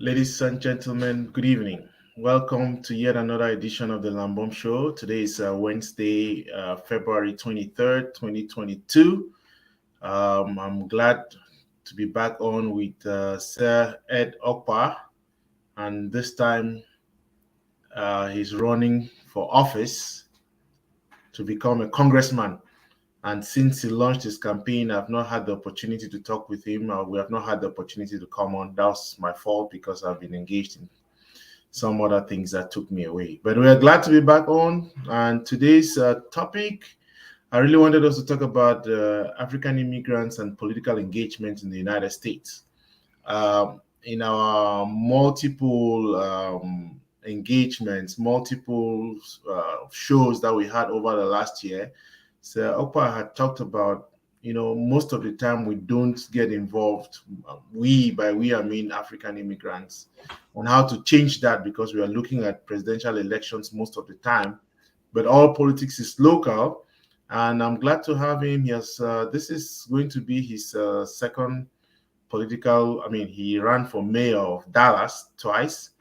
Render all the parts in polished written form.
Ladies and gentlemen, good evening. Welcome to yet another edition of the Lambom Show. Today is Wednesday, February 23rd, 2022. I'm glad to be back on with Sir Ed Okpa, and this time he's running for office to become a congressman. And since he launched his campaign, I've not had the opportunity to talk with him. We have not had the opportunity to come on. That was my fault because I've been engaged in some other things that took me away. But we're glad to be back on. And today's topic, I really wanted us to talk about African immigrants and political engagement in the United States. In our multiple engagements, multiple shows that we had over the last year, so Okpa had talked about, most of the time we don't get involved. By we, I mean African immigrants, on how to change that because we are looking at presidential elections most of the time. But all politics is local, and I'm glad to have him. This is going to be his second political. I mean, he ran for mayor of Dallas twice.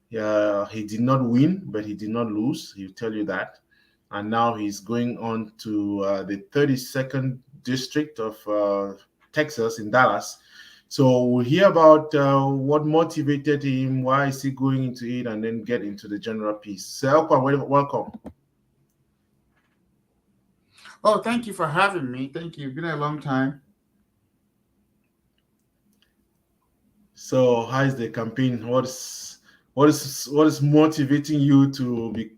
He did not win, but he did not lose. He'll tell you that. And now he's going on to the 32nd district of Texas in Dallas. So we'll hear about what motivated him, why is he going into it, and then get into the general piece. So, welcome. Oh, thank you for having me. Thank you. It's been a long time. So, how is the campaign? What is motivating you to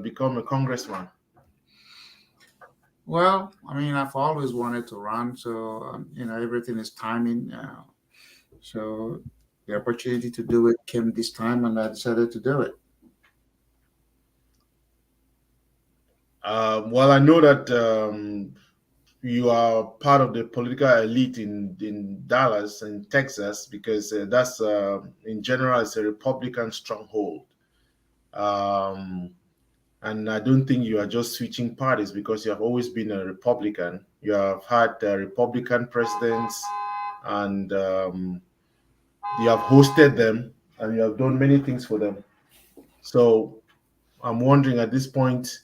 become a congressman? Well, I mean, I've always wanted to run, so everything is timing. So the opportunity to do it came this time, and I decided to do it. Well, I know that you are part of the political elite in Dallas and Texas because that's in general it's a Republican stronghold. And I don't think you are just switching parties because you have always been a Republican. You have had Republican presidents, and you have hosted them, and you have done many things for them. So I'm wondering at this point,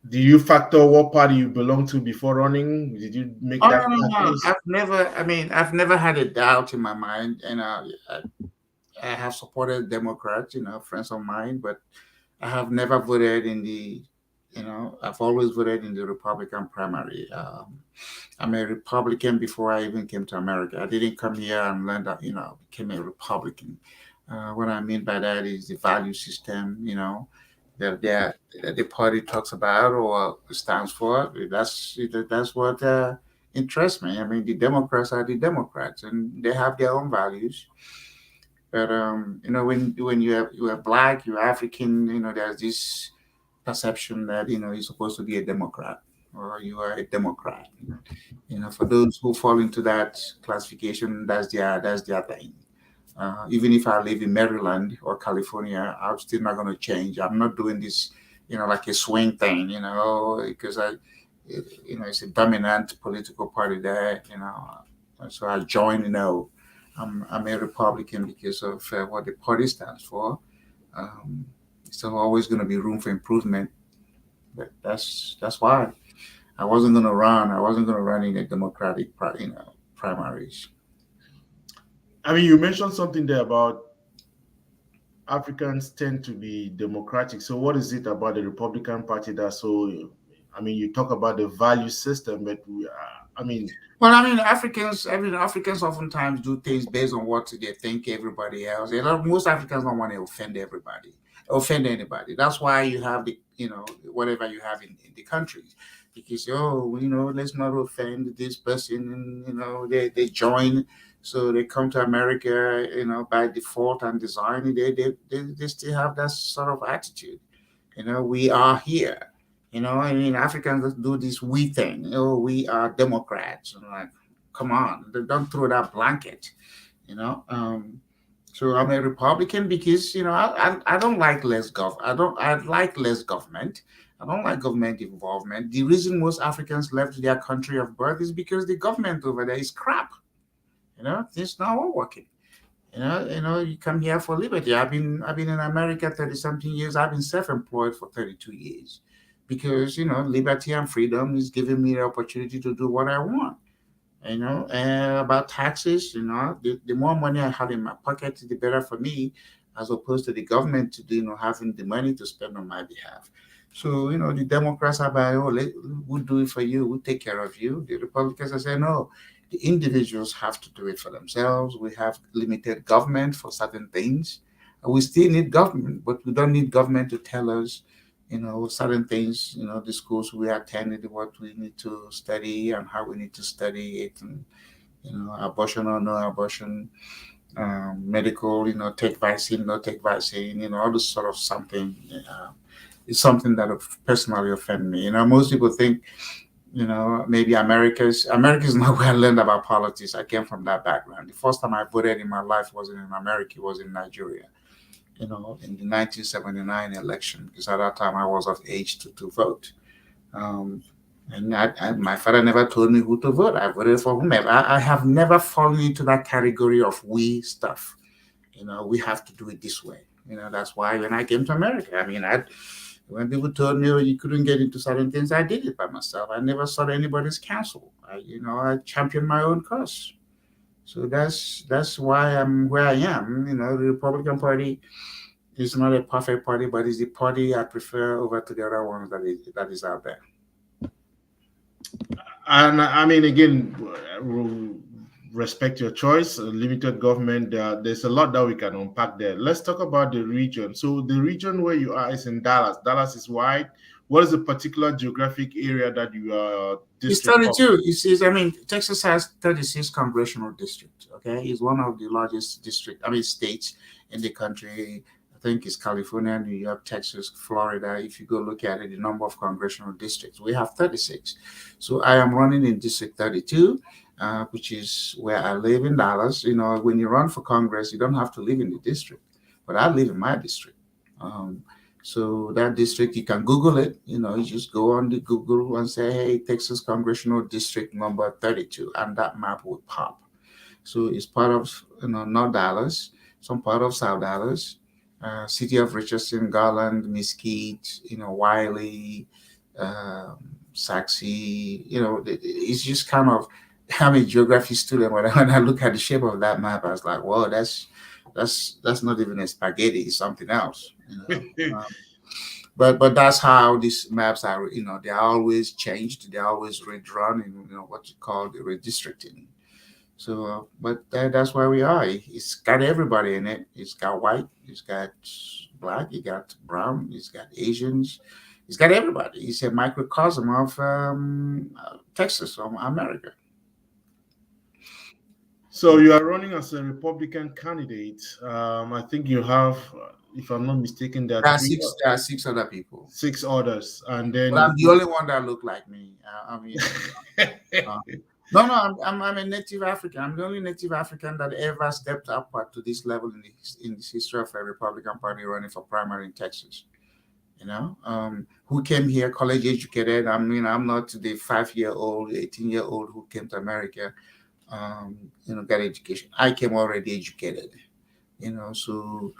do you factor what party you belong to before running? Did you make Oh that no. calculus? I've never had a doubt in my mind, and I have supported Democrats, friends of mine, but I have never voted in I've always voted in the Republican primary. I'm a Republican before I even came to America. I didn't come here and learn that, became a Republican. What I mean by that is the value system, that the party talks about or stands for. That's what interests me. I mean, the Democrats are the Democrats, and they have their own values. But when you are black, you're African, there's this perception that you're supposed to be a Democrat or you are a Democrat. For those who fall into that classification, that's their thing. Even if I live in Maryland or California, I'm still not going to change. I'm not doing this, like a swing thing, because it's a dominant political party there, So I joined, I'm a Republican because of what the party stands for. So always going to be room for improvement. But that's why I wasn't going to run. I wasn't going to run in the Democratic, primaries. I mean, you mentioned something there about Africans tend to be democratic. So, what is it about the Republican Party that's so? I mean, you talk about the value system, but I mean, Well, Africans oftentimes do things based on what they think everybody else. Most Africans don't want to offend anybody. That's why you have whatever you have in the country, because let's not offend this person, and they join, so they come to America, by default and design. They still have that sort of attitude. We are here. Africans do this we thing. We are Democrats. I'm like, come on, don't throw that blanket. You know. So I'm a Republican because I don't like less I like less government. I don't like government involvement. The reason most Africans left their country of birth is because the government over there is crap. It's not all working. You come here for liberty. I've been in America 30 something years. I've been self-employed for 32 years because liberty and freedom is giving me the opportunity to do what I want. About taxes, the more money I have in my pocket, the better for me, as opposed to the government to do, having the money to spend on my behalf. So, the Democrats are by, we'll do it for you, we'll take care of you. The Republicans are saying, no, the individuals have to do it for themselves. We have limited government for certain things. We still need government, but we don't need government to tell us, certain things, the schools we attended, what we need to study and how we need to study it, and, abortion or no abortion, medical, take vaccine, not take vaccine, all this sort of something. It's something that personally offend me. Most people think, maybe America's not where I learned about politics. I came from that background. The first time I voted in my life wasn't in America, it was in Nigeria, in the 1979 election, because at that time I was of age to vote. Um, and my father never told me who to vote. I voted for whomever. I have never fallen into that category of we stuff. We have to do it this way. That's why when I came to America, when people told me, oh, you couldn't get into certain things, I did it by myself. I never sought anybody's counsel. I championed my own cause. So that's why I'm where I am. The Republican Party is not a perfect party, but it's the party I prefer over to the other ones that is out there. And I mean, again, respect your choice. Limited government. There's a lot that we can unpack there. Let's talk about the region. So the region where you are is in Dallas. Dallas is wide. What is the particular geographic area that you are It's district of? 32. Texas has 36 congressional districts. Okay, it's one of the largest states in the country. I think it's California, New York, Texas, Florida. If you go look at it, the number of congressional districts, we have 36. So I am running in District 32, which is where I live in Dallas. When you run for Congress, you don't have to live in the district, but I live in my district. Um, so that district, you can Google it. You just go on the Google and say, "Hey, Texas Congressional District number 32," and that map will pop. So it's part of North Dallas, some part of South Dallas, city of Richardson, Garland, Mesquite, Wiley, Saxe. It's just kind of. I'm a geography student. When I look at the shape of that map, I was like, "Whoa, that's not even a spaghetti; it's something else." But that's how these maps are. They are always changed. They are always redrawn in what you call the redistricting. So, but that's where we are. It's got everybody in it. It's got white. It's got black. It got brown. It's got Asians. It's got everybody. It's a microcosm of Texas, of America. So you are running as a Republican candidate. I think you have, if I'm not mistaken, there are There are six other people, six others, and but then I'm the only one that look like me. Uh, no, no, I'm a native African. I'm the only native African that ever stepped upward to this level in the history of a Republican Party running for primary in Texas. Who came here college educated. I'm not the 5-year old, 18-year old who came to America, got education. I came already educated, so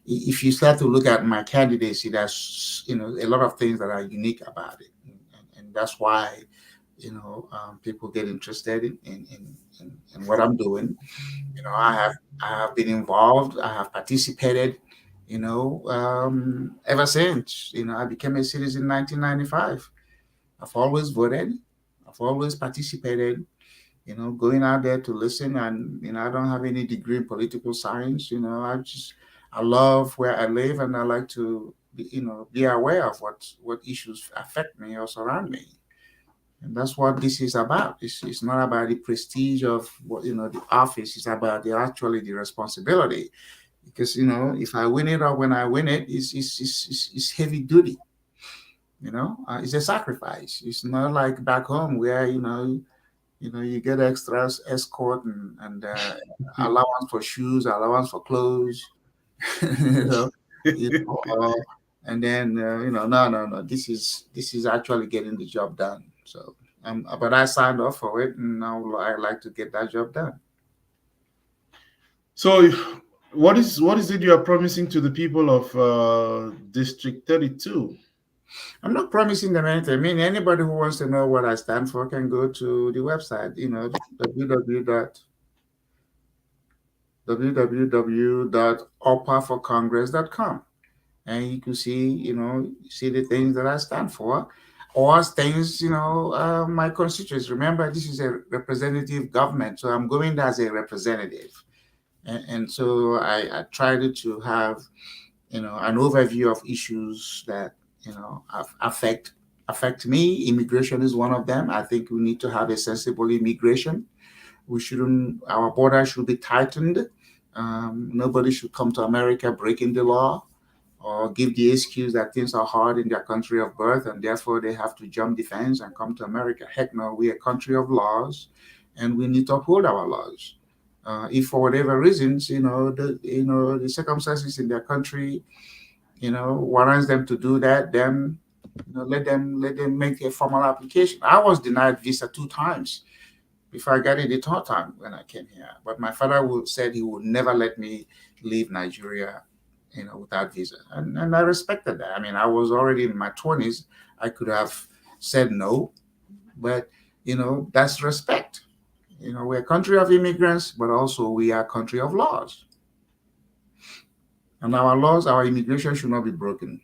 if you start to look at my candidacy, there's, a lot of things that are unique about it. And that's why, people get interested in what I'm doing. I have been involved. I have participated. Ever since I became a citizen in 1995. I've always voted. I've always participated. Going out there to listen, and I don't have any degree in political science. I love where I live, and I like to be aware of what issues affect me or surround me. And that's what this is about. It's not about the prestige of the office. It's about actually the responsibility. Because if I win it or when I win it, it's heavy duty. It's a sacrifice. It's not like back home where you get extras, escort, and allowance for shoes, allowance for clothes, you know, and then no, no, no. This is actually getting the job done. So, but I signed up for it, and now I like to get that job done. So, what is it you are promising to the people of District 32? I'm not promising them anything. I mean, anybody who wants to know what I stand for can go to the website, www.opaforcongress.com, and you can see the things that I stand for, or things, my constituents. Remember, this is a representative government, so I'm going as a representative, and so I try to have an overview of issues that affect me. Immigration is one of them. I think we need to have a sensible immigration. We shouldn't. Our border should be tightened. Nobody should come to America breaking the law or give the excuse that things are hard in their country of birth and therefore they have to jump the fence and come to America. Heck no, we're a country of laws, and we need to uphold our laws. If for whatever reasons, the circumstances in their country, warrants them to do that, then let them make a formal application. I was denied visa 2 times before I got it the third time when I came here. But my father said he would never let me leave Nigeria, without visa, and I respected that. I mean, I was already in my 20s. I could have said no, but that's respect. We're a country of immigrants, but also we are a country of laws. And our laws, our immigration should not be broken.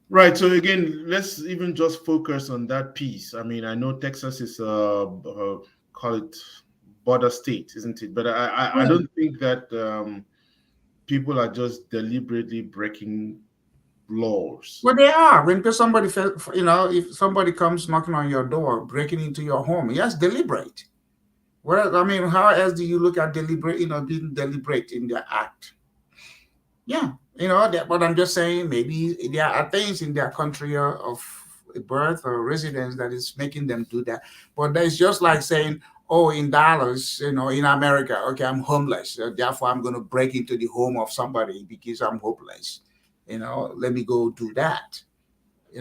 Right. So again, let's even just focus on that piece. I mean, I know Texas is call it border state, isn't it? But I Yeah. don't think that people are just deliberately breaking laws. Well, they are. When somebody, if somebody comes knocking on your door, breaking into your home, yes, deliberate. Well, I mean, how else do you look at deliberate, being deliberate in their act? Yeah, but I'm just saying maybe there are things in their country of birth or residence that is making them do that. But that's just like saying, oh, in Dallas, in America, okay, I'm homeless. Therefore, I'm going to break into the home of somebody because I'm hopeless. Let me go do that.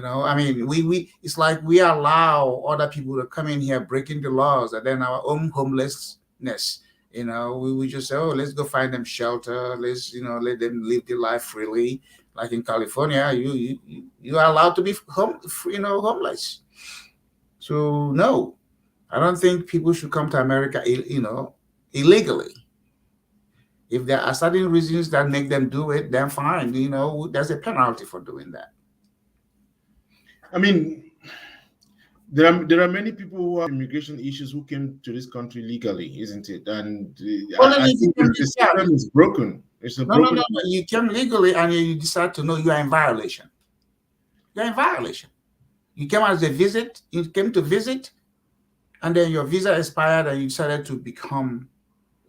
I mean, we it's like we allow other people to come in here breaking the laws, and then our own homelessness. We just say, oh, let's go find them shelter. Let's let them live their life freely. Like in California, you are allowed to be homeless. So no, I don't think people should come to America, illegally. If there are certain reasons that make them do it, then fine. There's a penalty for doing that. I mean, there are many people who have immigration issues who came to this country legally, isn't it? And Only I if you think can, the yeah. system is broken. It's a No, no, broken. no, no. You came legally and you decide to know you are in violation. You're in violation. You came as a visit, you came to visit, and then your visa expired and you decided to become,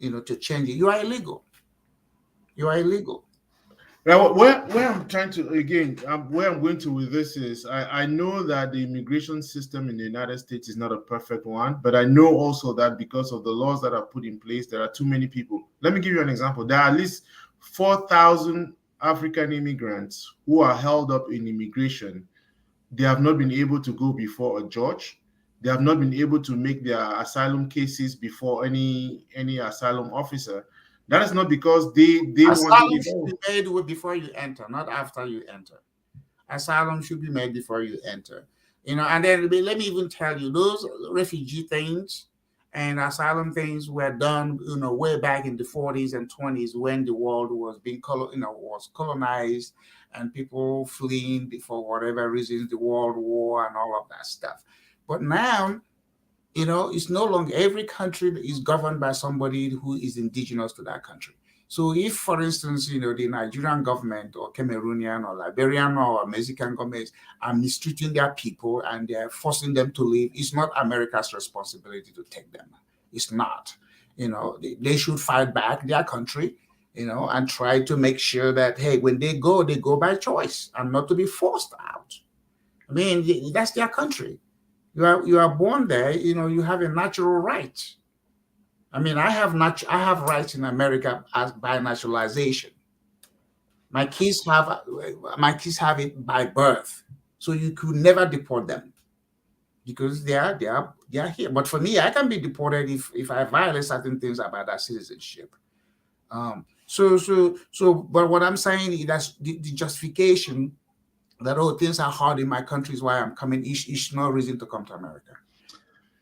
to change it. You are illegal. You are illegal. Now, where I'm trying to again, where I'm going to with this is, I know that the immigration system in the United States is not a perfect one, but I know also that because of the laws that are put in place, there are too many people. Let me give you an example. There are at least 4,000 African immigrants who are held up in immigration. They have not been able to go before a judge. They have not been able to make their asylum cases before any asylum officer. That is not because they wanted Asylum it should be all. made before you enter, not after you enter. Asylum should be made before you enter. And then let me even tell you, those refugee things and asylum things were done, way back in the 40s and 20s when the world was being was colonized and people fleeing for whatever reasons, the World War and all of that stuff. But now, it's no longer every country is governed by somebody who is indigenous to that country. So if, for instance, the Nigerian government or Cameroonian or Liberian or Mexican governments are mistreating their people and they're forcing them to leave, it's not America's responsibility to take them. It's not. They should fight back their country, and try to make sure that, hey, when they go by choice and not to be forced out. I mean, that's their country. You are born there, you have a natural right. I mean, I have rights in America as by naturalization. My kids have my kids have it by birth. So you could never deport them. because they are here. But for me, I can be deported if I violate certain things about that citizenship. But what I'm saying is that's the justification that, oh, things are hard in my country is why I'm coming. Is no reason to come to America.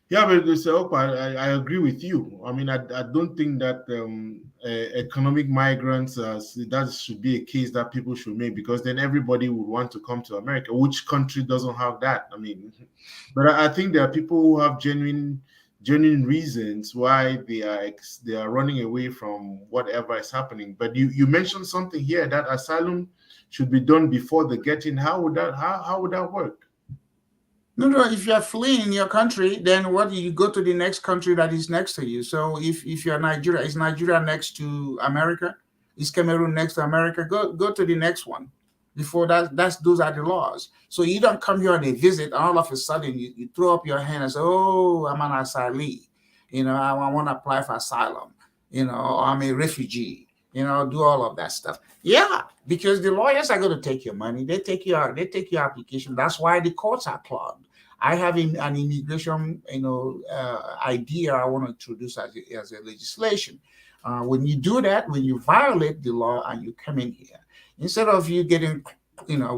Yeah, but Mr. Okpa, I agree with you. I mean, I don't think that economic migrants, that should be a case that people should make, because then everybody would want to come to America. Which country doesn't have that? I mean, but I think there are people who have genuine reasons why they are running away from whatever is happening. But you mentioned something here, that asylum should be done before they get in. How would that work? No. If you are fleeing your country, then what do you go to the next country that is next to you? So if you're Nigeria, is Nigeria next to America? Is Cameroon next to America? Go to the next one. Before those are the laws. So you don't come here on a visit, and all of a sudden you throw up your hand and say, "Oh, I'm an asylee. I want to apply for asylum. I'm a refugee. Do all of that stuff." Yeah, because the lawyers are going to take your money. They take your application. That's why the courts are clogged. I have an immigration, idea I want to introduce as a legislation. When you do that, when you violate the law and you come in here, instead of you getting,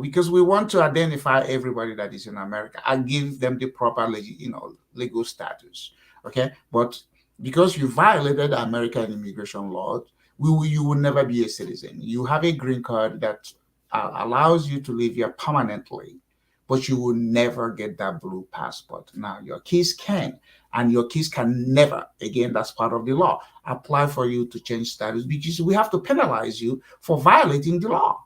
because we want to identify everybody that is in America and give them the proper, legal status. Okay, but because you violated the American immigration law, you will never be a citizen. You have a green card that allows you to live here permanently, but you will never get that blue passport. Now, your kids can, and your kids can never, again, that's part of the law, apply for you to change status, because we have to penalize you for violating the law.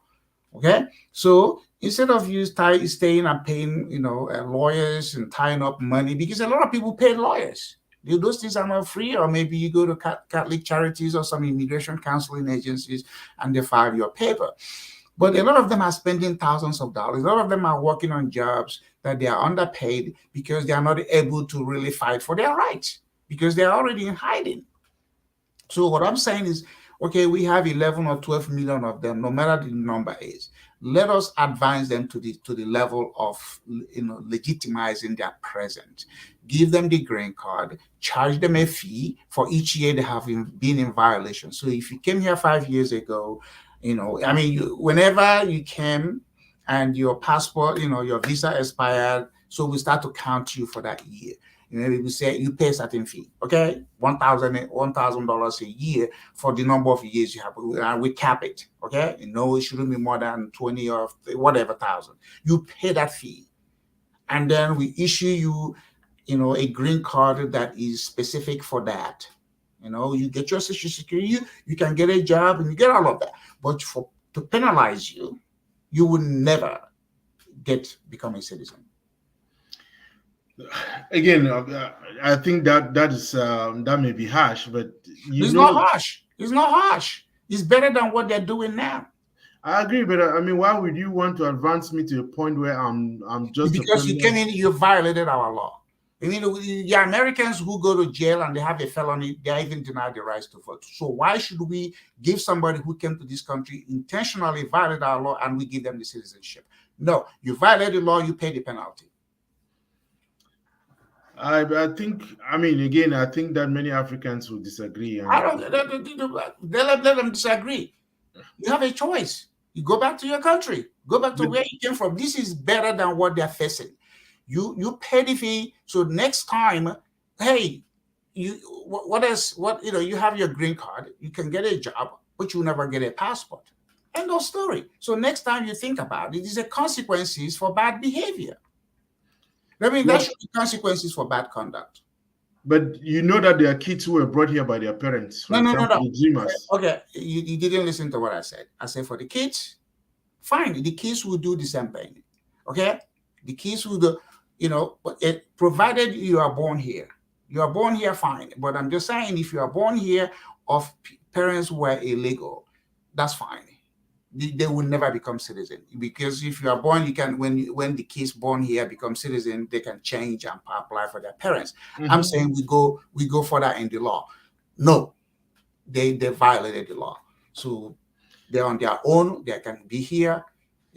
Okay? So instead of you staying and paying, lawyers and tying up money, because a lot of people pay lawyers. Those things are not free, or maybe you go to Catholic charities or some immigration counseling agencies and they file your paper. But a lot of them are spending thousands of dollars. A lot of them are working on jobs that they are underpaid because they are not able to really fight for their rights, because they are already in hiding. So what I'm saying is, okay, we have 11 or 12 million of them, no matter the number is. Let us advance them to the level of legitimizing their presence. Give them the green card, charge them a fee for each year they have been in violation. So if you came here 5 years ago, whenever you came and your passport, your visa expired, so we start to count you for that year. We say you pay a certain fee, okay, $1,000 a year for the number of years you have, and we cap it, okay. It shouldn't be more than 20 or whatever thousand. You pay that fee, and then we issue you, a green card that is specific for that. You get your Social Security, you can get a job, and you get all of that. But to penalize you, you will never become a citizen. Again, I think that may be harsh, but it's not harsh. It's not harsh. It's better than what they're doing now. I agree, but why would you want to advance me to a point where I'm just because you came in, you violated our law. The Americans who go to jail and they have a felony, they are even denied the rights to vote. So why should we give somebody who came to this country intentionally violate our law and we give them the citizenship? No, you violate the law, you pay the penalty. I think that many Africans will disagree. Let them disagree. You have a choice. You go back to your country. Go back to where you came from. This is better than what they're facing. You pay the fee. So next time, hey, you have your green card. You can get a job, but you'll never get a passport. End of story. So next time you think about it, is the consequences for bad behavior. There should be consequences for bad conduct. But that there are kids who were brought here by their parents. No. Okay, you didn't listen to what I said. I said for the kids, fine. The kids will do the same thing. Okay? The kids will do, provided you are born here. You are born here, fine. But I'm just saying, if you are born here of parents who are illegal, that's fine. They will never become citizen, because if you are born, you can when the kids born here become citizen, they can change and apply for their parents. Mm-hmm. I'm saying we go further in the law. No, they violated the law, so they're on their own. They can be here.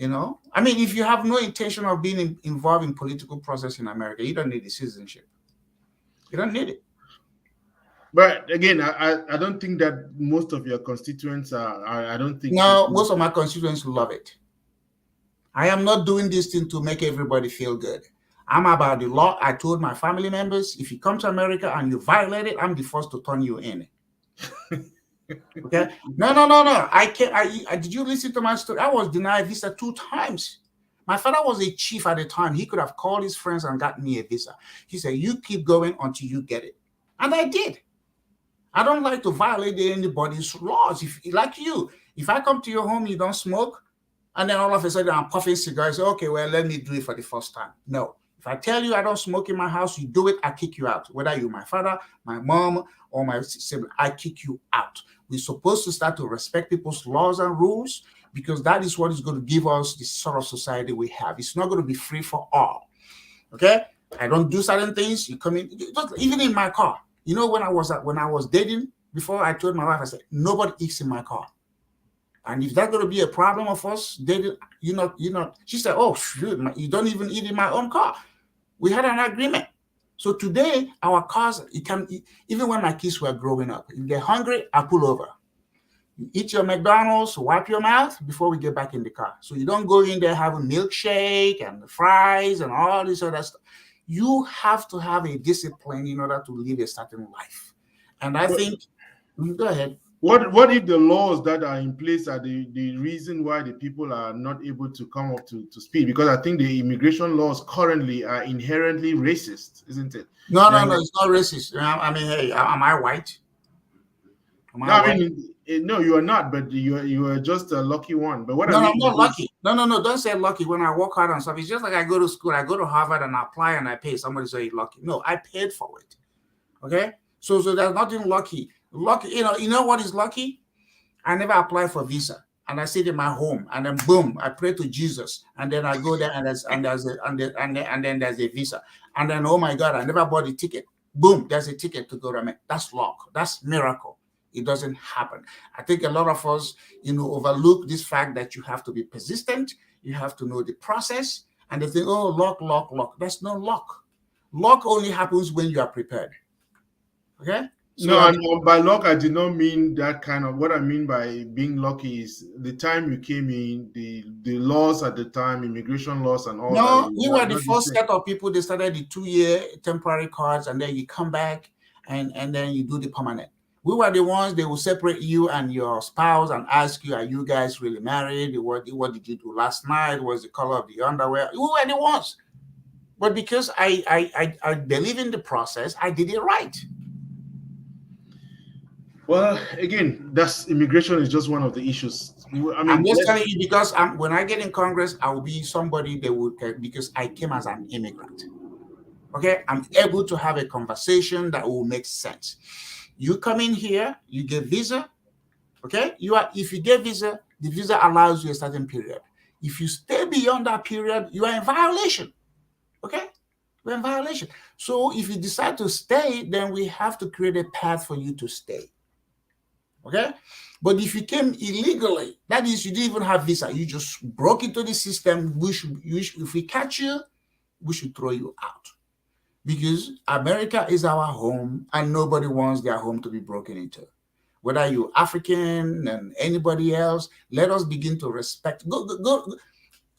I mean, if you have no intention of being involved in political process in America, you don't need the citizenship. You don't need it. But again, I don't think that most of your constituents are I don't think. No, most of my constituents love it. I am not doing this thing to make everybody feel good. I'm about the law. I told my family members, if you come to America and you violate it, I'm the first to turn you in. Okay? No. I can't. Did you listen to my story? I was denied visa 2 times. My father was a chief at the time. He could have called his friends and got me a visa. He said, you keep going until you get it. And I did. I don't like to violate anybody's laws. If I come to your home, you don't smoke, and then all of a sudden I'm puffing cigars, okay, well, let me do it for the first time. No. If I tell you I don't smoke in my house, you do it, I kick you out. Whether you're my father, my mom, or my sibling, I kick you out. We're supposed to start to respect people's laws and rules, because that is what is going to give us the sort of society we have. It's not going to be free for all. Okay? I don't do certain things. You come in, even in my car. When I was dating, before I told my wife, I said, nobody eats in my car. And if that's going to be a problem of us dating, she said, oh, shoot, you don't even eat in my own car. We had an agreement. So today, our cars, even when my kids were growing up, if they're hungry, I pull over. You eat your McDonald's, wipe your mouth before we get back in the car. So you don't go in there having milkshake and fries and all this other stuff. You have to have a discipline in order to live a certain life. And I think, go ahead. What if the laws that are in place are the reason why the people are not able to come up to speed? Because I think the immigration laws currently are inherently racist, isn't it? No, it's not racist. I mean, hey, am I white? No, you are not, but you are just a lucky one. But what I'm not lucky. No, don't say lucky. When I work hard on stuff, it's just like I go to school, I go to Harvard and I apply and I pay. Somebody say lucky. No, I paid for it. Okay? So there's nothing lucky. Lucky, you know what is lucky? I never applied for visa. And I sit in my home and then boom, I pray to Jesus. And then I go there and then there's a visa. And then, oh my God, I never bought a ticket. Boom, there's a ticket to go to America. That's luck. That's miracle. It doesn't happen. I think a lot of us, overlook this fact that you have to be persistent. You have to know the process. And they think, oh, luck. That's no luck. Luck only happens when you are prepared. Okay? So by luck, I did not mean that kind of. What I mean by being lucky is the time you came in, the laws at the time, immigration laws and all that. No, we were the first set of people. They started the 2-year temporary cards, and then you come back and then you do the permanent. We were the ones, they will separate you and your spouse and ask you, are you guys really married? What did you do last night? What's the color of the underwear? We were the ones. But because I believe in the process, I did it right. Well, again, immigration is just one of the issues. I'm just telling you, because when I get in Congress, I will be somebody they would care, because I came as an immigrant. Okay? I'm able to have a conversation that will make sense. You come in here, you get visa, okay? If you get visa, the visa allows you a certain period. If you stay beyond that period, you are in violation, okay? You're in violation. So if you decide to stay, then we have to create a path for you to stay, okay? But if you came illegally, that is, you didn't even have visa, you just broke into the system, if we catch you, we should throw you out. Because America is our home and nobody wants their home to be broken into. Whether you're African and anybody else, let us begin to respect. Go.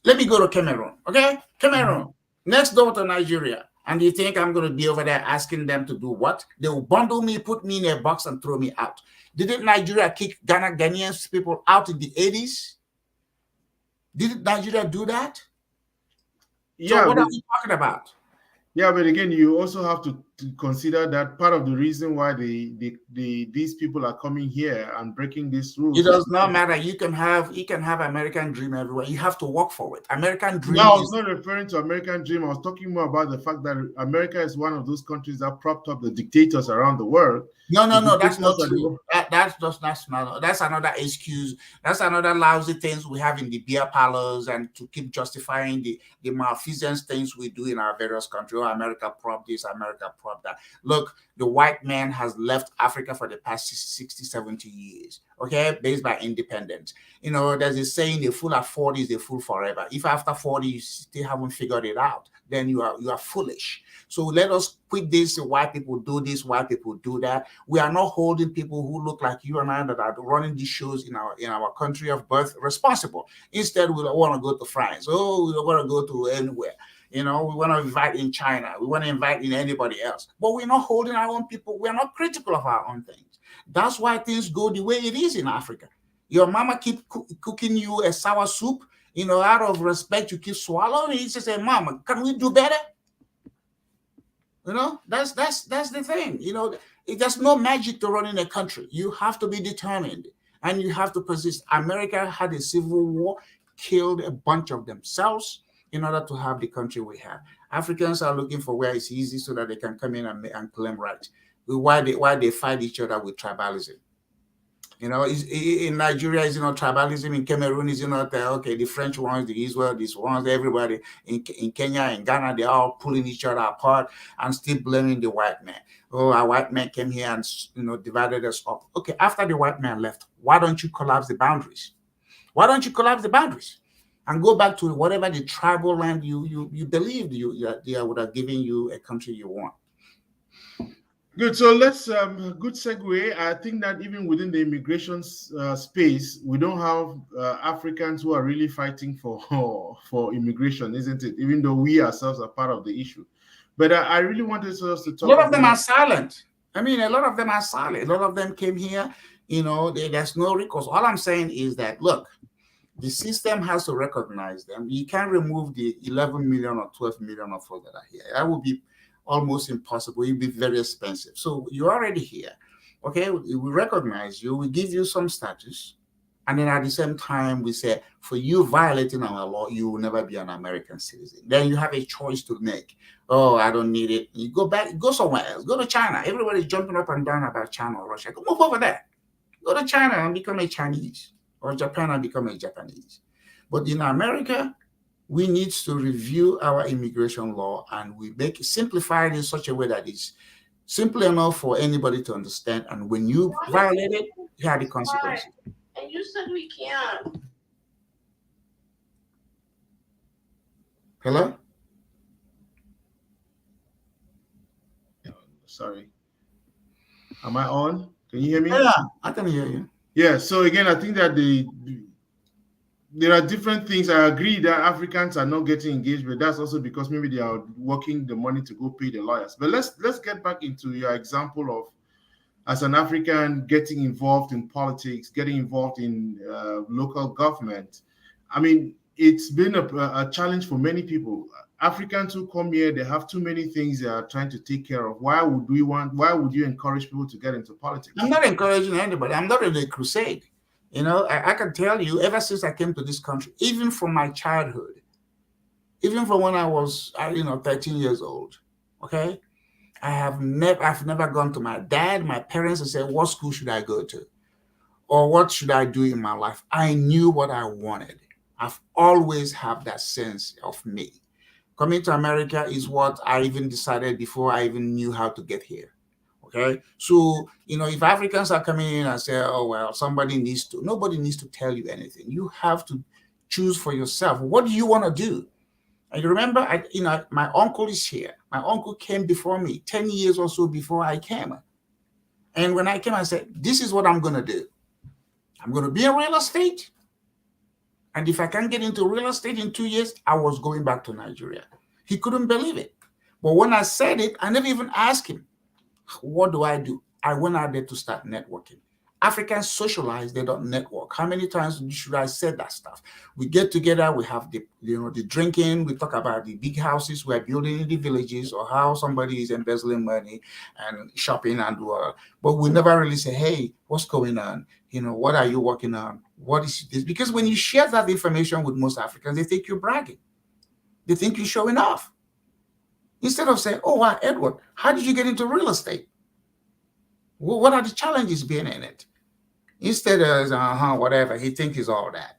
Let me go to Cameroon, okay? Cameroon, next door to Nigeria. And you think I'm going to be over there asking them to do what? They will bundle me, put me in a box and throw me out. Didn't Nigeria kick Ghanaian people out in the 80s? Didn't Nigeria do that? Yeah. So what are we talking about? Yeah, but again, you also have to consider that part of the reason why these people are coming here and breaking these rules. It does not matter. You can have American dream everywhere. You have to work for it. American dream. No, I was not referring to American dream. I was talking more about the fact that America is one of those countries that propped up the dictators around the world. No, that's not true. that's another excuse. That's another lousy things we have in the beer parlors, and to keep justifying the malfeasance things we do in our various countries. Oh, America prop this, America prop that. Look, the white man has left Africa for the past 60, 70 years, okay, based by independence. There's a saying, a fool at 40 is a fool forever. If after 40 you still haven't figured it out, then you are foolish. So let us quit this. White people do this, white people do that. We are not holding people who look like you and I that are running these shows in our country of birth responsible. Instead, we don't want to go to France. Oh, we don't want to go to anywhere. We want to invite in China. We want to invite in anybody else. But we're not holding our own people. We're not critical of our own things. That's why things go the way it is in Africa. Your mama keep cooking you a sour soup. Out of respect, you keep swallowing it. You just say, Mama, can we do better? That's the thing. There's no magic to running a country. You have to be determined, and you have to persist. America had a civil war, killed a bunch of themselves in order to have the country we have. Africans are looking for where it's easy so that they can come in and claim rights. Why they fight each other with tribalism? In Nigeria, is tribalism. In Cameroon, is okay, the French ones, the Israel, these ones, everybody in Kenya and Ghana, they're all pulling each other apart and still blaming the white man. Oh, a white man came here and divided us up. Okay, after the white man left, why don't you collapse the boundaries? Why don't you collapse the boundaries and go back to whatever the tribal land you believed they would have given you a country you want? Good. So let's good segue. I think that even within the immigration space, we don't have Africans who are really fighting for immigration, isn't it? Even though we ourselves are part of the issue. But I really wanted us to talk. A lot of them are silent. I mean, a lot of them are silent. A lot of them came here. There's no recourse. All I'm saying is that, look, the system has to recognize them. You can't remove the 11 million or 12 million of us that are here. That would be almost impossible. It'd be very expensive. So you're already here. Okay, we recognize you, we give you some status, and then at the same time we say, for you violating our law, you will never be an American citizen. Then you have a choice to make. Oh, I don't need it. You go back, go somewhere else. Go to China. Everybody's jumping up and down about China or Russia. Go move over there. Go to China and become a Chinese, or Japan and become a Japanese. But in America, we need to review our immigration law, and we make it simplified in such a way that it's simple enough for anybody to understand. And when you violate it, you have the consequences. And you said we can't. Hello? Sorry. Am I on? Can you hear me? Yeah, I can hear you. Yeah. So again, I think that there are different things. I agree that Africans are not getting engaged, but that's also because maybe they are working the money to go pay the lawyers. But let's get back into your example of, as an African, getting involved in politics, getting involved in local government. I mean, it's been a challenge for many people. Africans who come here, they have too many things they are trying to take care of. Why would you encourage people to get into politics? I'm not encouraging anybody. I'm not in a crusade. I can tell you, ever since I came to this country, even from my childhood, even from when I was, 13 years old, okay, I've never gone to my dad, my parents, and said, what school should I go to? Or what should I do in my life? I knew what I wanted. I've always had that sense of me. Coming to America is what I even decided before I even knew how to get here. Okay, so if Africans are coming in and say, "Oh well, nobody needs to tell you anything. You have to choose for yourself. What do you want to do?" And you remember, my uncle is here. My uncle came before me, 10 years or so before I came. And when I came, I said, "This is what I'm going to do. I'm going to be in real estate. And if I can't get into real estate in 2 years, I was going back to Nigeria." He couldn't believe it. But when I said it, I never even asked him, what do I do? I went out there to start networking. Africans socialize, they don't network. How many times should I say that stuff? We get together, we have the drinking, we talk about the big houses we're building in the villages, or how somebody is embezzling money and shopping and but we never really say, hey, what's going on? What are you working on? What is this? Because when you share that information with most Africans, they think you're bragging. They think you're showing off. Instead of saying, oh, wow, Edward, how did you get into real estate? What are the challenges being in it? Instead of whatever, he thinks is all that.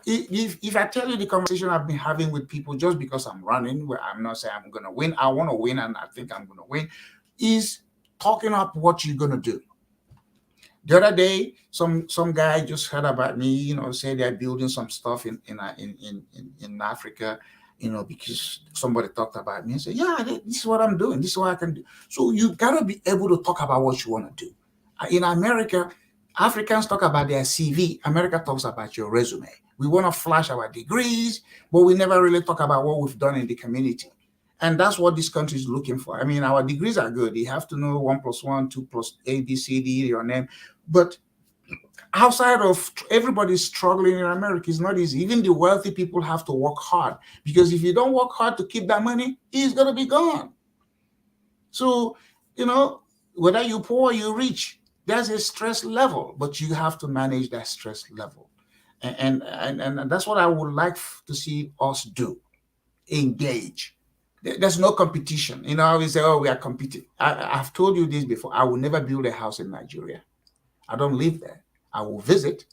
If I tell you the conversation I've been having with people just because I'm running, where I'm not saying I'm gonna win, I want to win and I think I'm gonna win, is talking up what you're gonna do. The other day, some guy just heard about me, say they're building some stuff in Africa, because somebody talked about me and said, yeah, this is what I'm doing, this is what I can do. So you gotta be able to talk about what you want to do. In America, Africans talk about their CV. America talks about your resume. We want to flash our degrees, but we never really talk about what we've done in the community. And that's what this country is looking for. I mean, our degrees are good. You have to know 1+1, 2+A, B, C, D, your name. But outside of everybody's struggling in America, it's not easy. Even the wealthy people have to work hard, because if you don't work hard to keep that money, it's going to be gone. So, whether you poor or you rich, there's a stress level, but you have to manage that stress level. And that's what I would like to see us do. Engage. There's no competition. I always say, oh, we are competing. I've told you this before. I will never build a house in Nigeria. I don't live there. I will visit.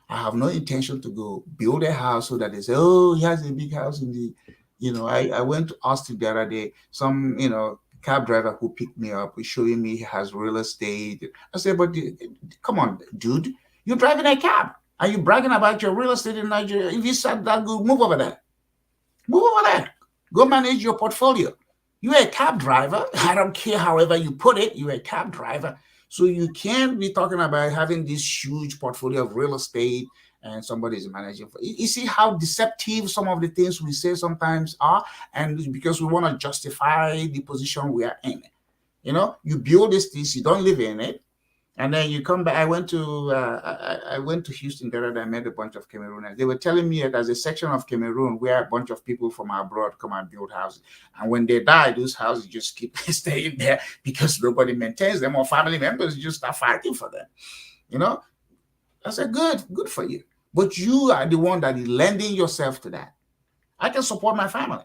I have no intention to go build a house so that they say, oh, he has a big house in the, I went to Austin the other day. Some, cab driver who picked me up was showing me he has real estate. I said, but come on, dude, you're driving a cab. Are you bragging about your real estate in Nigeria? If you said that good, move over there. Move over there. Go manage your portfolio. You're a cab driver. I don't care however you put it. You're a cab driver. So you can't be talking about having this huge portfolio of real estate and somebody is managing. You see how deceptive some of the things we say sometimes are, and because we want to justify the position we are in. You build this things, you don't live in it, and then you come back. I went to Houston the other day. I met a bunch of Camerooners. They were telling me that there's a section of Cameroon where a bunch of people from abroad come and build houses. And when they die, those houses just keep staying there because nobody maintains them, or family members just start fighting for them. I said, good for you. But you are the one that is lending yourself to that. I can support my family.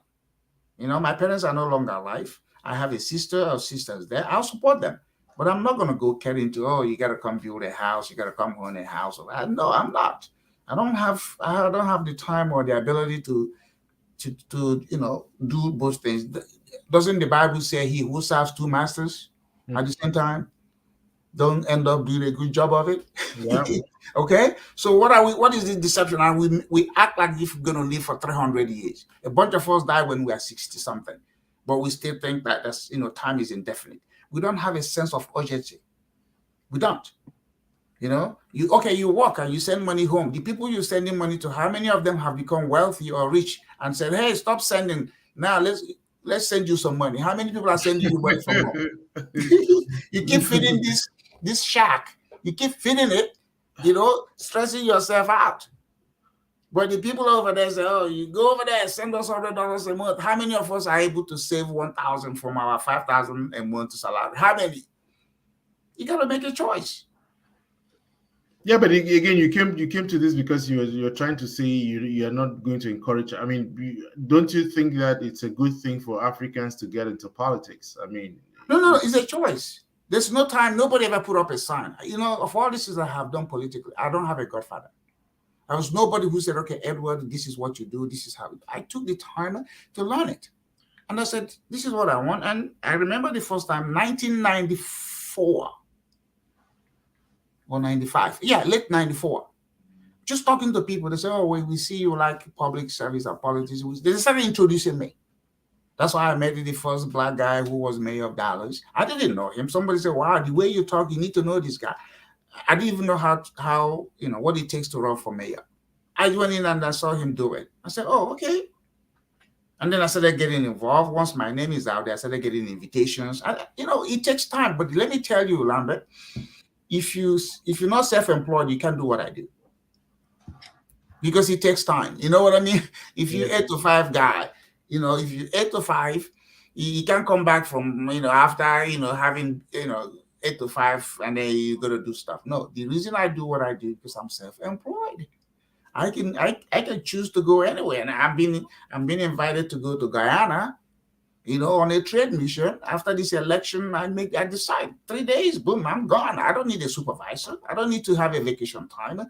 My parents are no longer alive. I have a sister or sisters there. I'll support them. But I'm not going to go carry into, oh, you got to come build a house. You got to come own a house. No, I'm not. I don't have the time or the ability to do both things. Doesn't the Bible say he who serves two masters at the same time don't end up doing a good job of it? Yeah. Okay. So what is this deception? And we act like if we're going to live for 300 years. A bunch of us die when we are 60 something, but we still think that time is indefinite. We don't have a sense of urgency. We don't. You work and you send money home. The people you're sending money to, how many of them have become wealthy or rich and said, hey, stop sending. Now let's send you some money. How many people are sending you money from home? You keep feeding this shack. You keep feeding it, stressing yourself out. But the people over there say, oh, you go over there, send us $100 a month. How many of us are able to save $1,000 from our $5,000 a month salary? How many? You got to make a choice. Yeah, but again, you came to this because you're trying to say you're not going to encourage. I mean, don't you think that it's a good thing for Africans to get into politics? I mean, no, it's a choice. There's no time. Nobody ever put up a sign. Of all this I have done politically, I don't have a godfather. There was nobody who said, okay, Edward, this is what you do. This is how. I took the time to learn it. And I said, this is what I want. And I remember the first time, 1994 or 95. Yeah, late 94. Just talking to people, they say, oh, we see you like public service or politics. They started introducing me. That's why I met the first black guy who was mayor of Dallas. I didn't know him. Somebody said, wow, the way you talk, you need to know this guy. I didn't even know how what it takes to run for mayor. I went in and I saw him do it. I said, oh, okay. And then I started getting involved. Once my name is out there, I started getting invitations. It takes time. But let me tell you, Lambert, if you're not self-employed, you can't do what I do. Because it takes time. You know what I mean? If you're 8 to 5 guy, if you're 8 to 5, you can't come back from, after, having, 8 to 5 and then you got to do stuff. No, the reason I do what I do is because I'm self-employed. I can choose to go anywhere. And I'm being invited to go to Guyana, on a trade mission. After this election, I decide 3 days, boom, I'm gone. I don't need a supervisor. I don't need to have a vacation time.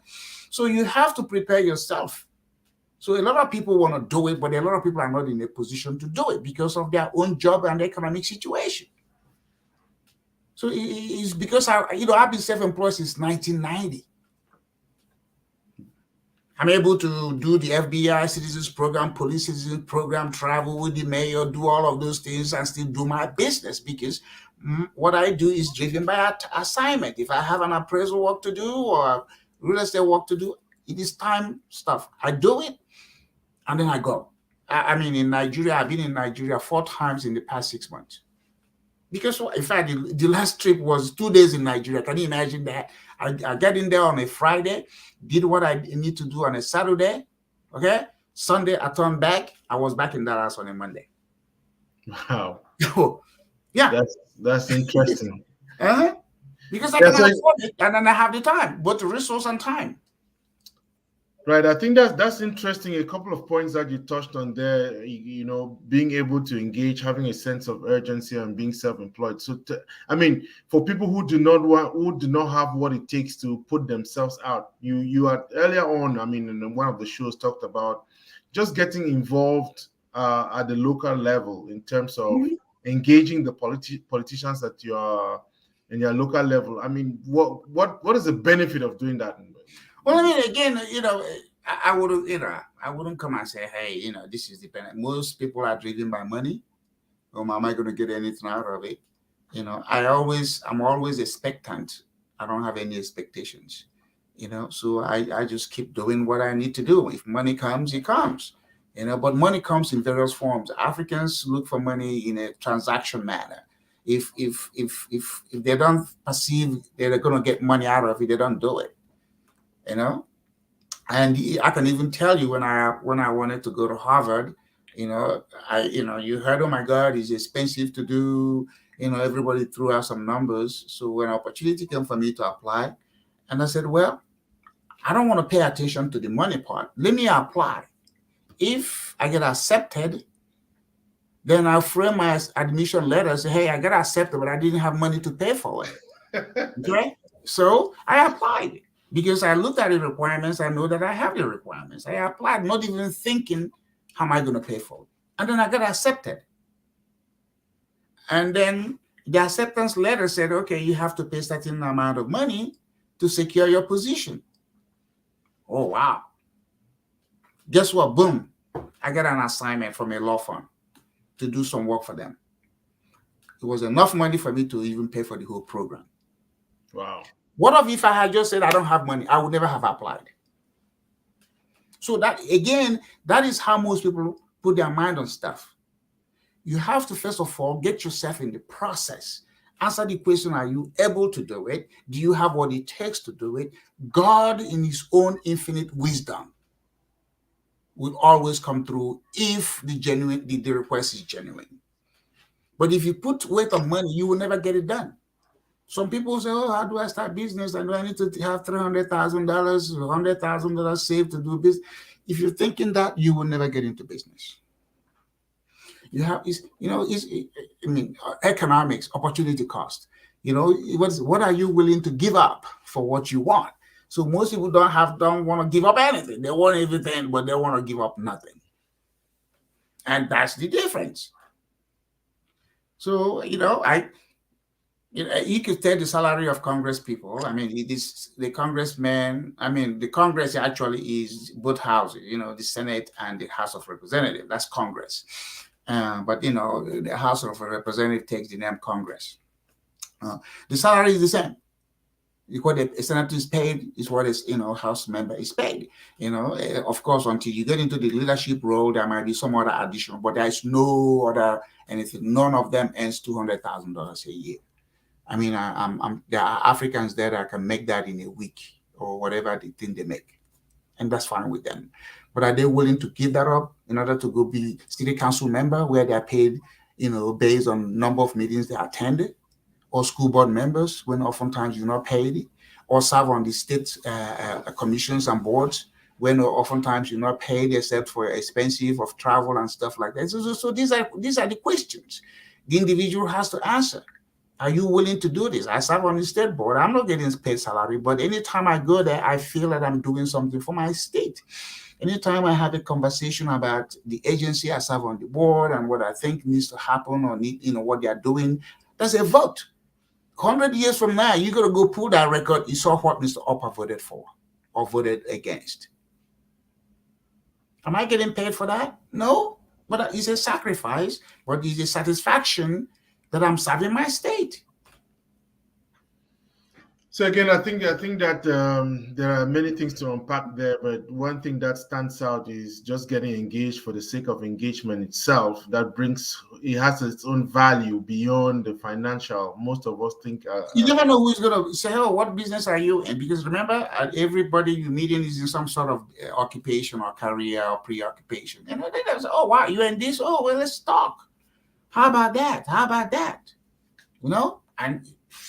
So you have to prepare yourself. So a lot of people want to do it, but a lot of people are not in a position to do it because of their own job and economic situation. So it's because I've been self-employed since 1990. I'm able to do the FBI Citizens Program, Police Citizens Program, travel with the mayor, do all of those things and still do my business because what I do is driven by assignment. If I have an appraisal work to do or real estate work to do, it is time stuff. I do it and then I go. In Nigeria, I've been in Nigeria 4 times in the past 6 months. Because, in fact, the last trip was 2 days in Nigeria. Can you imagine that? I got in there on a Friday, did what I need to do on a Saturday. Okay? Sunday, I turned back. I was back in Dallas on a Monday. Wow. Yeah. That's interesting. Because I can afford it, and then I have the time, both resource and time. Right. I think that's interesting. A couple of points that you touched on there, being able to engage, having a sense of urgency and being self-employed. So, for people who do not have what it takes to put themselves out, you had earlier on, in one of the shows talked about just getting involved at the local level in terms of engaging the politicians that you are in your local level. What is the benefit of doing that? Well, again, I wouldn't come and say, hey, this is the benefit. Most people are driven by money. Am I going to get anything out of it? I'm always expectant. I don't have any expectations. So I just keep doing what I need to do. If money comes, it comes. But money comes in various forms. Africans look for money in a transaction manner. If they don't perceive they're going to get money out of it, they don't do it. And I can even tell you when I wanted to go to Harvard, you heard, oh my God, it's expensive to do. Everybody threw out some numbers. So when opportunity came for me to apply, and I said, well, I don't want to pay attention to the money part. Let me apply. If I get accepted, then I'll frame my admission letter and say, hey, I got accepted, but I didn't have money to pay for it. Okay? So I applied. Because I looked at the requirements, I know that I have the requirements. I applied, not even thinking, how am I going to pay for it? And then I got accepted. And then the acceptance letter said, okay, you have to pay a certain amount of money to secure your position. Oh, wow. Guess what? Boom. I got an assignment from a law firm to do some work for them. It was enough money for me to even pay for the whole program. Wow. What if I had just said I don't have money? I would never have applied. So that is how most people put their mind on stuff. You have to, first of all, get yourself in the process. Answer the question, are you able to do it? Do you have what it takes to do it? God, in his own infinite wisdom, will always come through if the request is genuine. But if you put weight on money, you will never get it done. Some people say, oh, how do I start business? And do I need to have $300,000, $100,000 saved to do business? If you're thinking that, you will never get into business. Economics, opportunity cost. What are you willing to give up for what you want? So most people don't want to give up anything. They want everything, but they want to give up nothing. And that's the difference. So, you could take the salary of Congress people. It is the congressman. The Congress actually is both houses, the Senate and the House of Representatives. That's Congress. But the House of Representatives takes the name Congress. The salary is the same. What a senator is paid is what a House member is paid. Of course, until you get into the leadership role, there might be some other additional, but there is no other anything. None of them earns $200,000 a year. There are Africans there that can make that in a week or whatever they think they make. And that's fine with them. But are they willing to give that up in order to go be city council member where they're paid, based on number of meetings they attended, or school board members when oftentimes you're not paid, or serve on the state commissions and boards when oftentimes you're not paid except for expensive of travel and stuff like that. So these are the questions the individual has to answer. Are you willing to do this? I serve on the state board. I'm not getting paid salary, but anytime I go there, I feel that I'm doing something for my state. Anytime I have a conversation about the agency I serve on the board and what I think needs to happen or what they are doing, there's a vote. 100 years from now, you're going to go pull that record. You saw what Mr. Okpa voted for or voted against. Am I getting paid for that? No, but it's a sacrifice, but it's a satisfaction that I'm serving my state. So again, I think that there are many things to unpack there, but one thing that stands out is just getting engaged for the sake of engagement itself. It has its own value beyond the financial. Most of us think you never know who's gonna say, "Oh, what business are you in?" Because remember, everybody you meeting is in some sort of occupation or career or preoccupation. And they say, "Oh, wow, you're in this? Oh, well, let's talk. How about that? How about that?" And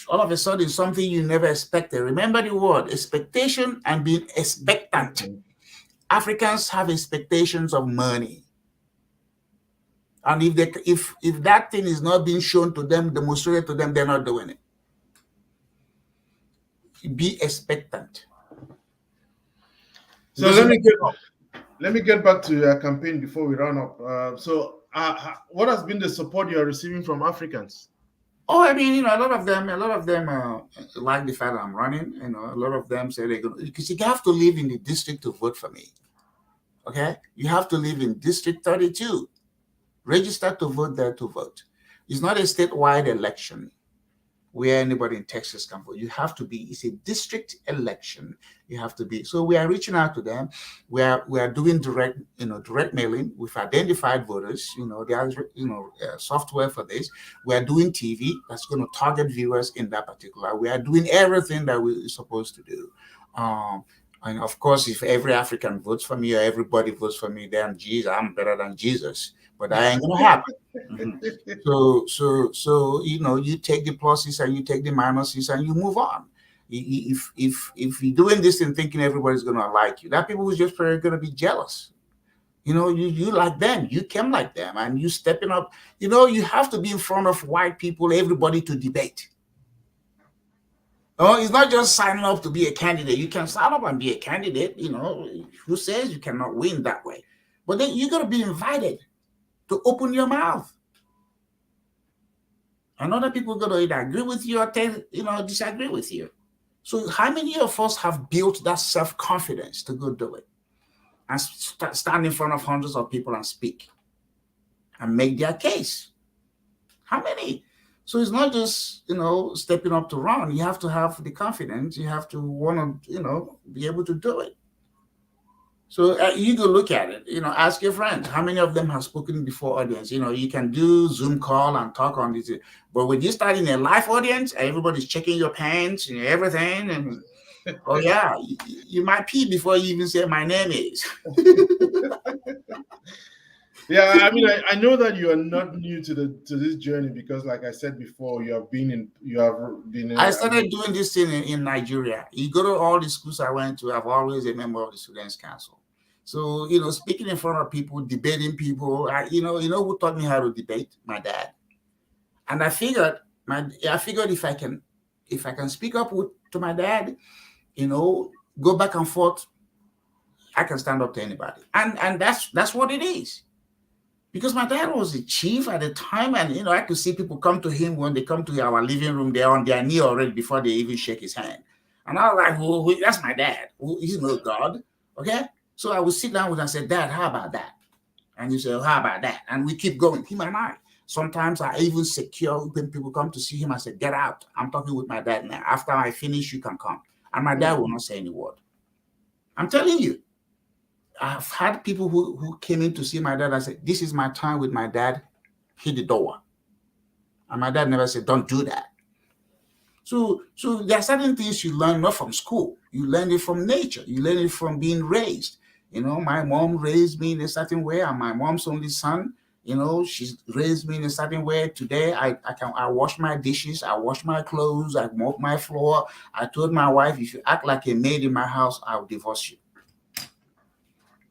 all of a sudden, something you never expected. Remember the word expectation and being expectant. Africans have expectations of money. And if that thing is not being shown to them, demonstrated to them, they're not doing it. Be expectant. So let me get back to your campaign before we run up. What has been the support you are receiving from Africans? Oh, I mean, a lot of them like the fact that I'm running. A lot of them say they're going because you have to live in the district to vote for me. Okay, you have to live in District 32. Register to vote there to vote. It's not a statewide election where anybody in Texas can vote. You have to be. It's a district election. You have to be. So we are reaching out to them. We are doing direct mailing. We've identified voters. There's software for this. We are doing TV that's going to target viewers in that particular. We are doing everything that we're supposed to do. And of course, if every African votes for me or everybody votes for me, then I'm better than Jesus. But that ain't gonna happen. So you take the pluses and you take the minuses and you move on. If you're doing this and thinking everybody's gonna like you, that people who's just gonna be jealous. You like them, you came like them, and you stepping up. You have to be in front of white people, everybody to debate. Oh, it's not just signing up to be a candidate. You can sign up and be a candidate. Who says you cannot win that way? But then you got to be invited to open your mouth. And other people are going to either agree with you or disagree with you. So how many of us have built that self-confidence to go do it and stand in front of hundreds of people and speak and make their case? How many? So it's not just, stepping up to run. You have to have the confidence. You have to want to, be able to do it. So you go look at it, ask your friends, how many of them have spoken before audience? You can do Zoom call and talk on this. But when you start in a live audience, everybody's checking your pants and everything. And, oh, yeah, you might pee before you even say my name is. Yeah, I mean, I know that you are not new to this journey because, like I said before, you have been in. I started doing this thing in Nigeria. You go to all the schools I went to, I'm always a member of the Students' Council. So, speaking in front of people, debating people, who taught me how to debate? My dad. And I figured if I can speak up to my dad, go back and forth, I can stand up to anybody. And that's what it is. Because my dad was the chief at the time, and I could see people come to him when they come to our living room. They're on their knee already before they even shake his hand. And I was like, well, that's my dad. He's no God. Okay? So I would sit down with him and say, Dad, how about that? And you say, oh, how about that? And we keep going, him and I. Sometimes I even secure when people come to see him. I say, get out. I'm talking with my dad now. After I finish, you can come. And my dad will not say any word. I'm telling you. I've had people who came in to see my dad. I said, this is my time with my dad. Hit the door. And my dad never said, don't do that. So there are certain things you learn not from school. You learn it from nature. You learn it from being raised. My mom raised me in a certain way. I'm my mom's only son. She's raised me in a certain way. Today, I wash my dishes. I wash my clothes. I mop my floor. I told my wife, if you act like a maid in my house, I'll divorce you.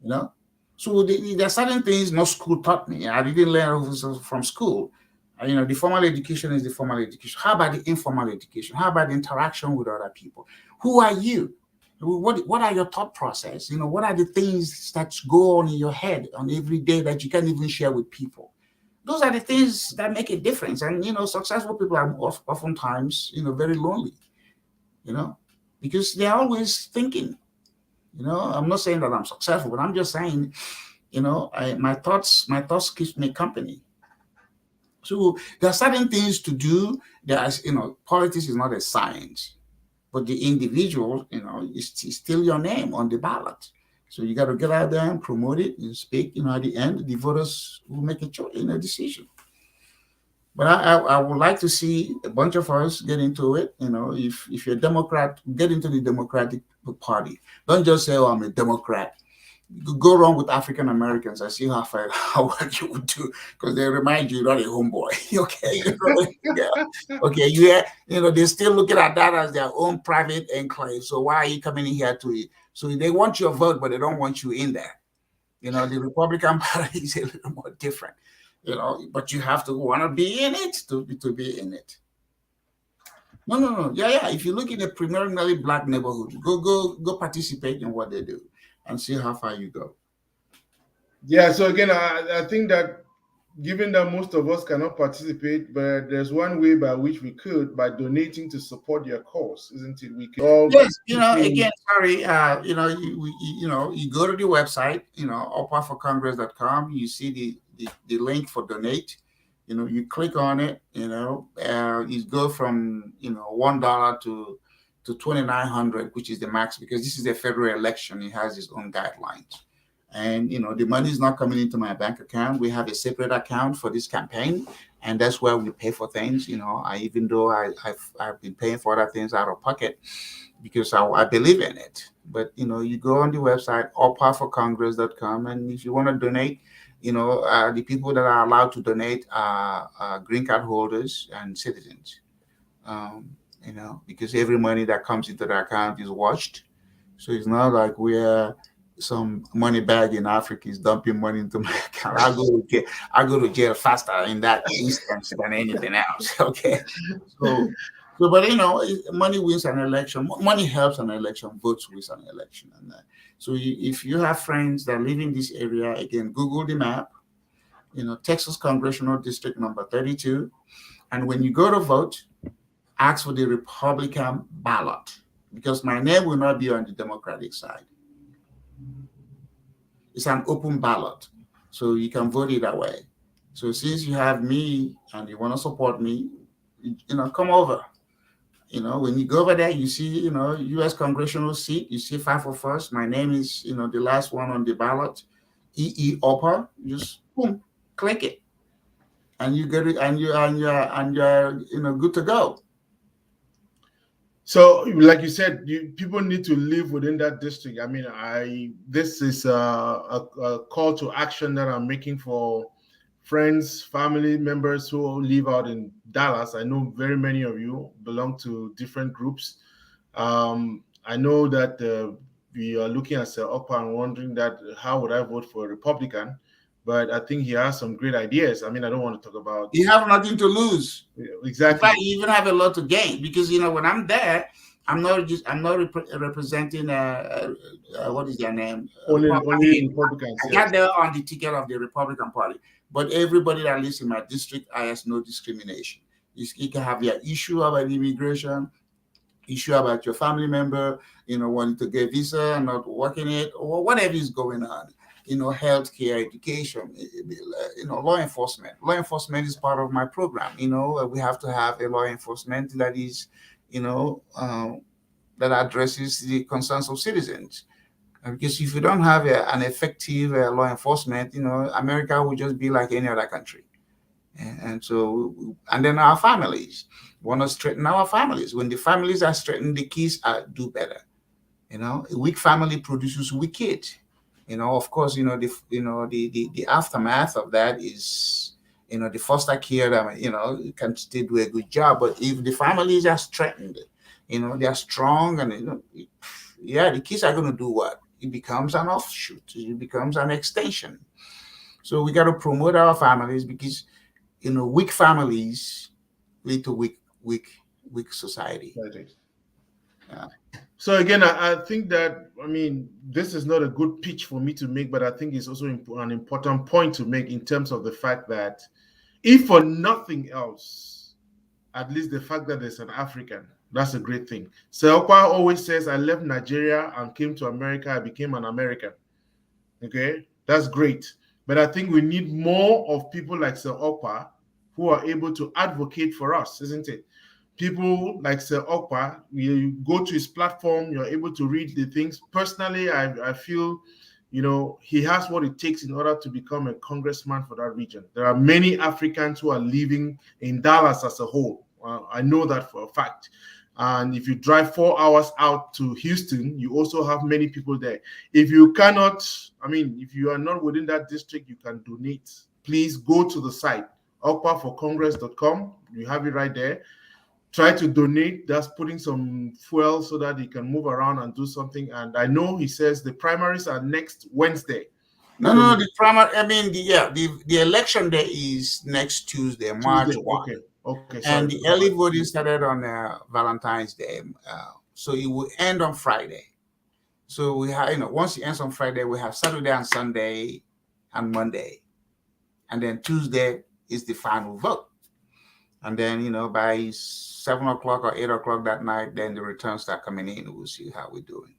you know. So there are certain things no school taught me. I didn't learn from school. The formal education is the formal education. How about the informal education? How about the interaction with other people? Who are you? What are your thought process? What are the things that go on in your head on every day that you can't even share with people? Those are the things that make a difference. And successful people are oftentimes very lonely. Because they're always thinking. I'm not saying that I'm successful, but I'm just saying, my thoughts keeps me company. So there are certain things to do. Politics is not a science, but the individual, is still your name on the ballot. So you got to get out there and promote it and speak. At the end, the voters will make a choice, decision. But I would like to see a bunch of us get into it. If you're a Democrat, get into the Democratic Party. Don't just say, "Oh, I'm a Democrat." Go wrong with African Americans. I see how well you would do, because they remind you you're not a homeboy. Okay, yeah. Okay, they're still looking at that as their own private enclave. So why are you coming in here to it? So they want your vote, but they don't want you in there. The Republican Party is a little more different. But you have to want to be in it to be in it. No. Yeah. If you look in a primarily black neighborhood, go participate in what they do and see how far you go. Yeah, so again, I think that given that most of us cannot participate, but there's one way by which we could, by donating to support their cause, isn't it? We can all Yes, again, sorry, you go to the website, oppaforcongress.com, you see the link for donate, you click on it, you go from, $1 to 2,900, which is the max, because this is a federal election. It has its own guidelines. And the money is not coming into my bank account. We have a separate account for this campaign, and that's where we pay for things. Even though I've been paying for other things out of pocket, because I believe in it. But you go on the website allpowerforcongress.com, and if you want to donate, the people that are allowed to donate are green card holders and citizens. Because every money that comes into the account is watched. So it's not like we're some money bag in Africa is dumping money into my account. I go to jail faster in that instance than anything else. Okay. So but money wins an election. Money helps an election. Votes wins an election. And so if you have friends that live in this area, again, Google the map. Texas Congressional District number 32, and when you go to vote, ask for the Republican ballot, because my name will not be on the Democratic side. It's an open ballot, so you can vote it that way. So since you have me and you want to support me, come over. When you go over there, you see, U.S. congressional seat. You see 5 of us. My name is, the last one on the ballot, Ed Okpa. Just boom, click it, and you get it, and you're good to go. So, like you said, people need to live within that district. I mean, this is a call to action that I'm making for friends, family members who live out in Dallas. I know very many of you belong to different groups. I know that we are looking at Sir Okpa and wondering that how would I vote for a Republican? But I think he has some great ideas. I mean, I don't want to talk about. You have nothing to lose. Exactly. In fact, you even have a lot to gain, because when I'm there, I'm not representing what is their name? Only Republicans. I got there on the ticket of the Republican Party, but everybody that lives in my district, I have no discrimination. You can have your issue about immigration, issue about your family member, wanting to get visa and not working it, or whatever is going on. Healthcare, education, law enforcement. Law enforcement is part of my program. We have to have a law enforcement that is, that addresses the concerns of citizens. Because if you don't have an effective law enforcement, America will just be like any other country. And then our families, we want to strengthen our families. When the families are strengthened, the kids do better. A weak family produces weak kids. Of course, the aftermath of that is, the foster care that, can still do a good job. But if the families are strengthened, they are strong, and, the kids are going to do what? it becomes an offshoot. It becomes an extension. So we got to promote our families because weak families lead to weak society. Right. Yeah. So again, I think that, I mean, this is not a good pitch for me to make, but I think it's also an important point to make in terms of the fact that, if for nothing else, at least the fact that there's an African, that's a great thing. So Okpa always says, I left Nigeria and came to America, I became an American. Okay, that's great. But I think we need more of people like Sir Okpa who are able to advocate for us, isn't it? People like Sir Okpa, you go to his platform, you're able to read the things. Personally, I feel, he has what it takes in order to become a congressman for that region. There are many Africans who are living in Dallas as a whole. I know that for a fact. And if you drive 4 hours out to Houston, you also have many people there. If you cannot, if you are not within that district, you can donate. Please go to the site, okpaforcongress.com. You have it right there. Try to donate. That's putting some fuel so that he can move around and do something. And I know he says the primaries are next Wednesday. No, the primary. The election day is next Tuesday, March 1. Okay. And the early voting started on Valentine's Day, so it will end on Friday. So we have, once it ends on Friday, we have Saturday and Sunday and Monday, and then Tuesday is the final vote. And then, by 7 o'clock or 8 o'clock that night, then the returns start coming in. We'll see how we're doing.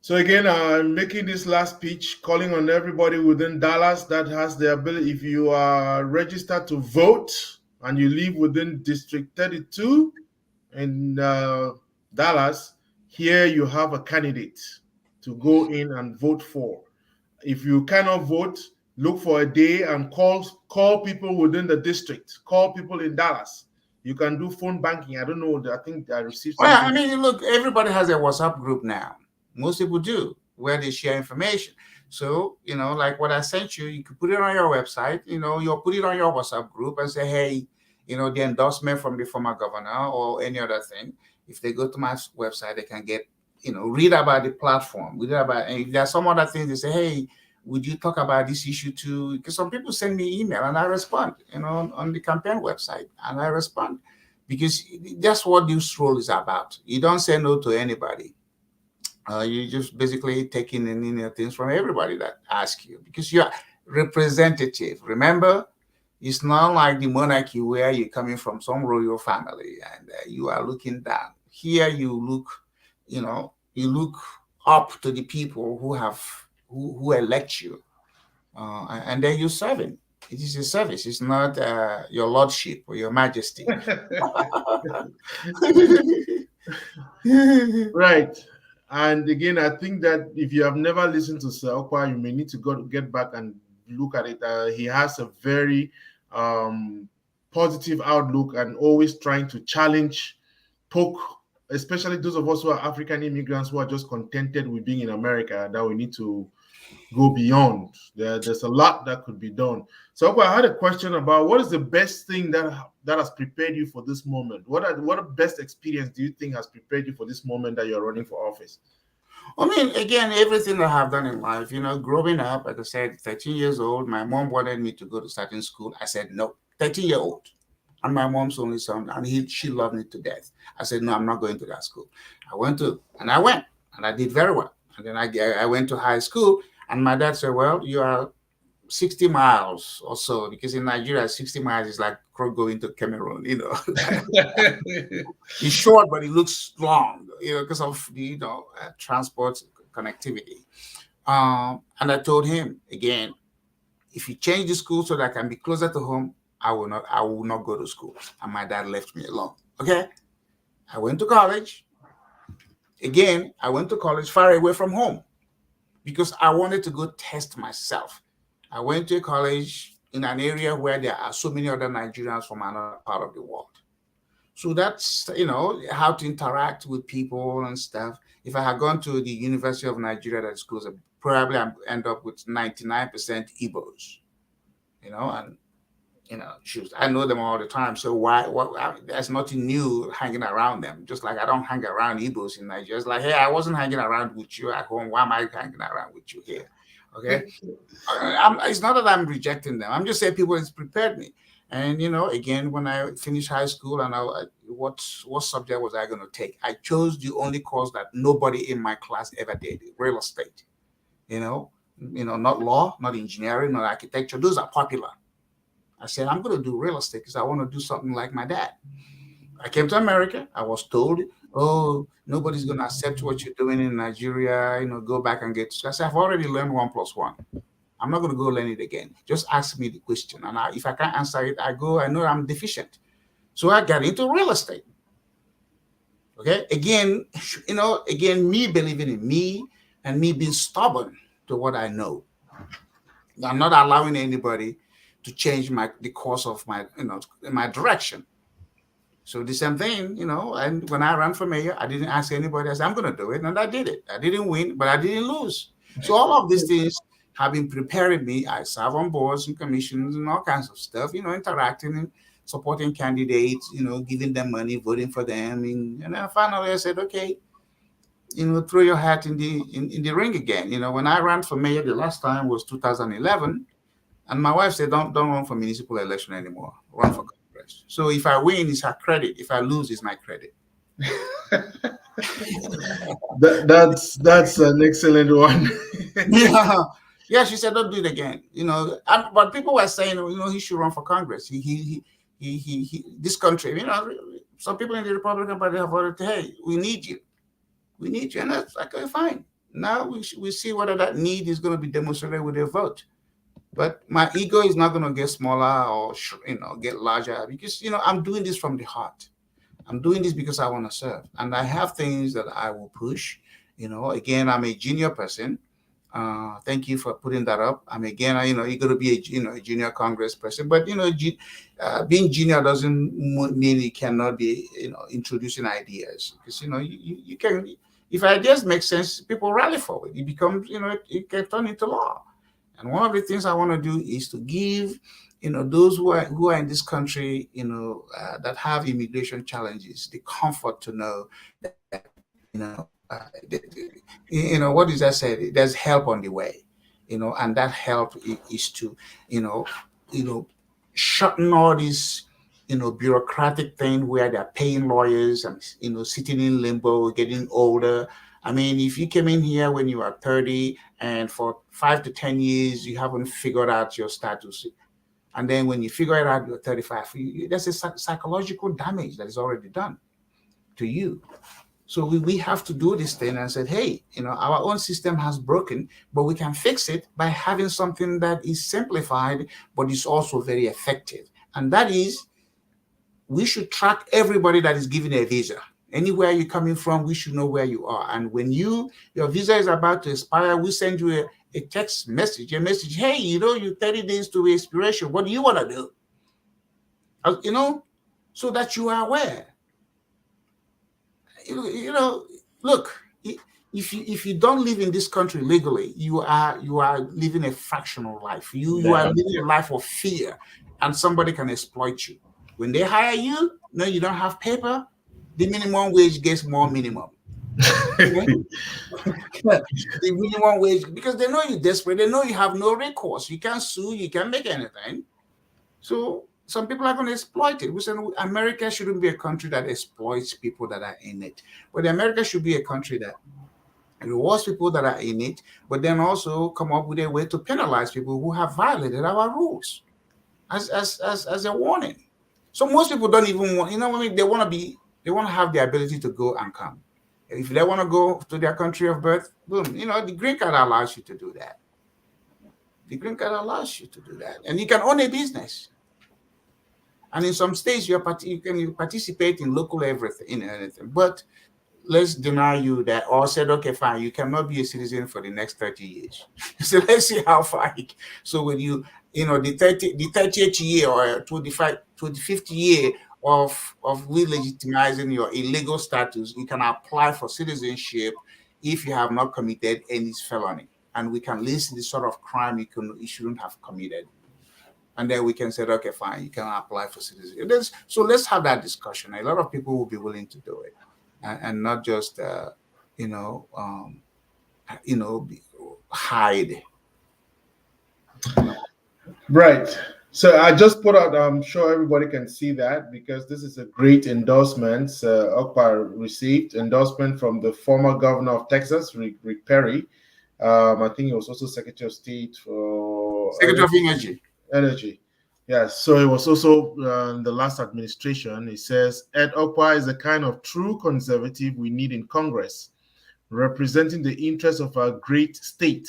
So again, I'm making this last pitch, calling on everybody within Dallas that has the ability. If you are registered to vote and you live within District 32 in Dallas, here you have a candidate to go in and vote for. If you cannot vote, look for a day and call people within the district. Call people in Dallas. You can do phone banking. I don't know. I think I received something. Well, look, everybody has a WhatsApp group now. Most people do, where they share information. So, like what I sent you, you can put it on your website. You'll put it on your WhatsApp group and say, hey, the endorsement from the former governor or any other thing. If they go to my website, they can get, read about the platform. And if there's some other things, they say, hey, would you talk about this issue too? Because some people send me email and I respond, on the campaign website, and I respond, because that's what this role is about. You don't say no to anybody. You just basically taking in things from everybody that ask you, because you're representative. Remember, it's not like the monarchy where you're coming from some royal family and you are looking down. Here you look up to the people who elect you, and then you're serving. It is a service. It's not your lordship or your majesty. Right. And again, I think that if you have never listened to Sir Okpa, you may need to get back and look at it. He has a very positive outlook and always trying to challenge, poke, especially those of us who are African immigrants who are just contented with being in America, that we need to go beyond. There's a lot that could be done. So Okpa, I had a question about what is the best thing that has prepared you for this moment? What best experience do you think has prepared you for this moment that you're running for office? Again, everything I have done in life, growing up, like I said, 13 years old, my mom wanted me to go to certain school. I said, no, 13-year-old. And my mom's only son, and she loved me to death. I said, no, I'm not going to that school. I went, and I did very well. And then I went to high school, and my dad said, well, you are 60 miles or so, because in Nigeria, 60 miles is like going to Cameroon, It's short, but it looks long, because of the, transport connectivity. And I told him, again, if you change the school so that I can be closer to home, I will not go to school. And my dad left me alone. Okay. I went to college. Again, I went to college far away from home because I wanted to go test myself. I went to college in an area where there are so many other Nigerians from another part of the world. So that's, how to interact with people and stuff. If I had gone to the University of Nigeria that's closer, probably I'd end up with 99% Igbos, and shoes. I know them all the time. So why? There's nothing new hanging around them. Just like I don't hang around Igbos in Nigeria. It's like, hey, I wasn't hanging around with you at home. Why am I hanging around with you here? Okay. It's not that I'm rejecting them. I'm just saying people has prepared me. And again, when I finished high school, and what subject was I going to take? I chose the only course that nobody in my class ever did: real estate. Not law, not engineering, not architecture. Those are popular. I said, I'm going to do real estate because I want to do something like my dad. I came to America. I was told, oh, nobody's going to accept what you're doing in Nigeria. Go back and get. So I said, I've already learned 1+1. I'm not going to go learn it again. Just ask me the question. And if I can't answer it, I know I'm deficient. So I got into real estate. Okay. Again, me believing in me and me being stubborn to what I know. I'm not allowing anybody to change the course of my direction. So the same thing, and when I ran for mayor, I didn't ask anybody. I said, I'm going to do it. And I did it. I didn't win, but I didn't lose. So all of these things have been preparing me. I serve on boards and commissions and all kinds of stuff, interacting and supporting candidates, giving them money, voting for them. And then finally I said, okay, throw your hat in the ring again. When I ran for mayor the last time was 2011. And my wife said, don't run for municipal election anymore. Run for Congress. So if I win, it's her credit. If I lose, it's my credit. That's an excellent one. Yeah, she said, don't do it again. But people were saying, he should run for Congress. He this country, some people in the Republican Party have voted, hey, we need you. We need you. And that's like, okay, fine. Now we see whether that need is going to be demonstrated with their vote. But my ego is not going to get smaller or get larger because I'm doing this from the heart. I'm doing this because I want to serve, and I have things that I will push. Again, I'm a junior person. Thank you for putting that up. You're going to be a junior Congress person, but being junior doesn't mean you cannot be introducing ideas because you can. If ideas make sense, people rally for it. It becomes it can turn into law. And one of the things I want to do is to give, those who are in this country, that have immigration challenges, the comfort to know that, what is that said? There's help on the way, and that help is to, shorten all these, bureaucratic thing where they're paying lawyers and, sitting in limbo, getting older. I mean, if you came in here when you were 30 and for 5 to 10 years, you haven't figured out your status. And then when you figure it out, you're 35, there's a psychological damage that is already done to you. So we have to do this thing and said, hey, our own system has broken, but we can fix it by having something that is simplified, but is also very effective. And that is, we should track everybody that is given a visa. Anywhere you're coming from, we should know where you are. And when your visa is about to expire, we send you a text message, hey, you're 30 days to expiration. What do you want to do? So that you are aware. Look, if you don't live in this country legally, you are living a fractional life. You are living a life of fear, and somebody can exploit you. When they hire you, you don't have paper, the minimum wage gets more minimum. The minimum wage, because they know you're desperate, they know you have no recourse. You can't sue, you can't make anything. So some people are going to exploit it. We say America shouldn't be a country that exploits people that are in it. But America should be a country that rewards people that are in it, but then also come up with a way to penalize people who have violated our rules as a warning. So most people don't even want, they want to have the ability to go and come. If they want to go to their country of birth, boom, the green card allows you to do that. The green card allows you to do that. And you can own a business. And in some states, you can participate in local everything, anything. But let's deny you that, or said, okay, fine, you cannot be a citizen for the next 30 years. So let's see how far. So when the 30th year or 25th year of re-legitimizing your illegal status, you can apply for citizenship if you have not committed any felony. And we can list the sort of crime you shouldn't have committed. and then we can say, okay, fine, you can apply for citizenship. So let's have that discussion. A lot of people will be willing to do it, and not just you know hide. You know. Right. So I just put out, I'm sure everybody can see that because this is a great endorsement. Okpa received endorsement from the former governor of Texas, Rick Perry. I think he was also Secretary of State for Secretary of Energy. Energy. Yes. So it was also the last administration. It says Ed Okpa is the kind of true conservative we need in Congress, representing the interests of our great state.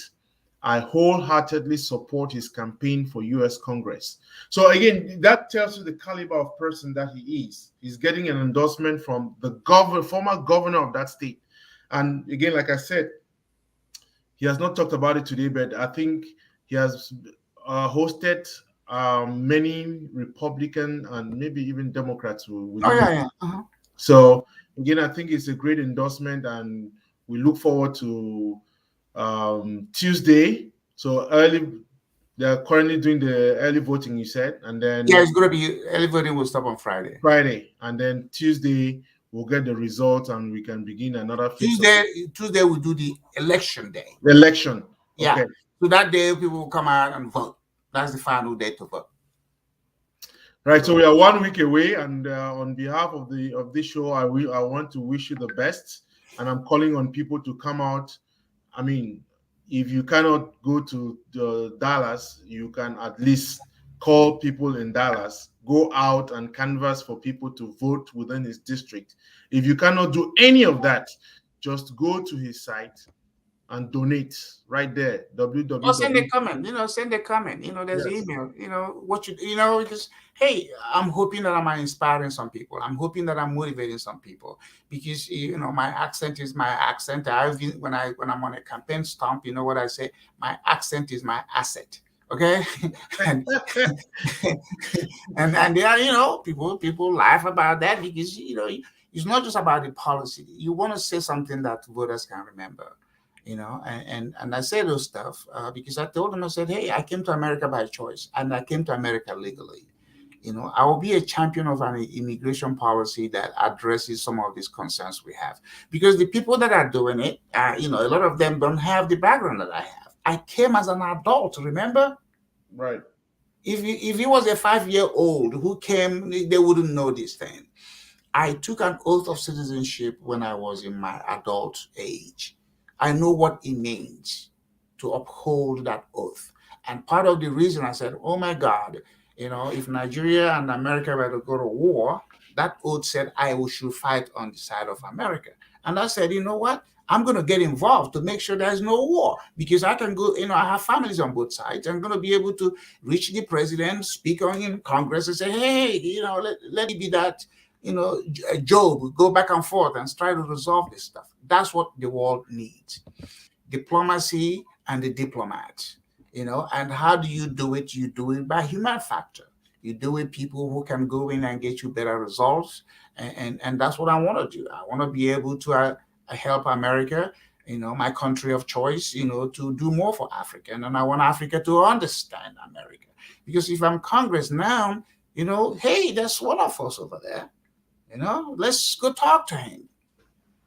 I wholeheartedly support his campaign for U.S. Congress. So again, that tells you the caliber of person that he is. He's getting an endorsement from the former governor of that state. And again, like I said, he has not talked about it today, but I think he has hosted many Republican and maybe even Democrats. So again, I think it's a great endorsement, and we look forward to Tuesday. So they're currently doing the early voting, you said, and then it's going to be early voting will stop on Friday, and then Tuesday we'll get the results and we can begin another phase. Tuesday we'll do the election day. The election. Yeah. Okay. So that day people will come out and vote. That's the final day to vote. Right. So we are 1 week away, and on behalf of this show, I want to wish you the best, and I'm calling on people to come out. I mean, if you cannot go to Dallas, you can at least call people in Dallas, go out and canvass for people to vote within his district. If you cannot do any of that, just go to his site and donate right there. Or send a comment. Send a comment. There's an email. Because hey, I'm hoping that I'm inspiring some people. I'm hoping that I'm motivating some people because my accent is my accent. When I'm on a campaign stump, you know what I say? My accent is my asset. Okay, and people laugh about that because it's not just about the policy. You want to say something that voters can remember. And I say those stuff because I told them, I said, hey, I came to America by choice and I came to America legally. I will be a champion of an immigration policy that addresses some of these concerns we have, because the people that are doing it, a lot of them don't have the background that I have. I came as an adult, remember? Right. If he was a 5-year-old who came, they wouldn't know this thing. I took an oath of citizenship when I was in my adult age. I know what it means to uphold that oath. And part of the reason I said, oh my God, if Nigeria and America were to go to war, that oath said I should fight on the side of America. And I said, you know what? I'm going to get involved to make sure there's no war, because I can go, I have families on both sides. I'm going to be able to reach the president, speak on in Congress and say, hey, let me be that, Job, go back and forth and try to resolve this stuff. That's what the world needs. Diplomacy and the diplomat, and how do you do it? You do it by human factor. You do it people who can go in and get you better results. And that's what I want to do. I want to be able to help America, my country of choice, to do more for Africa. And I want Africa to understand America. Because if I'm Congress now, hey, there's one of us over there. Let's go talk to him.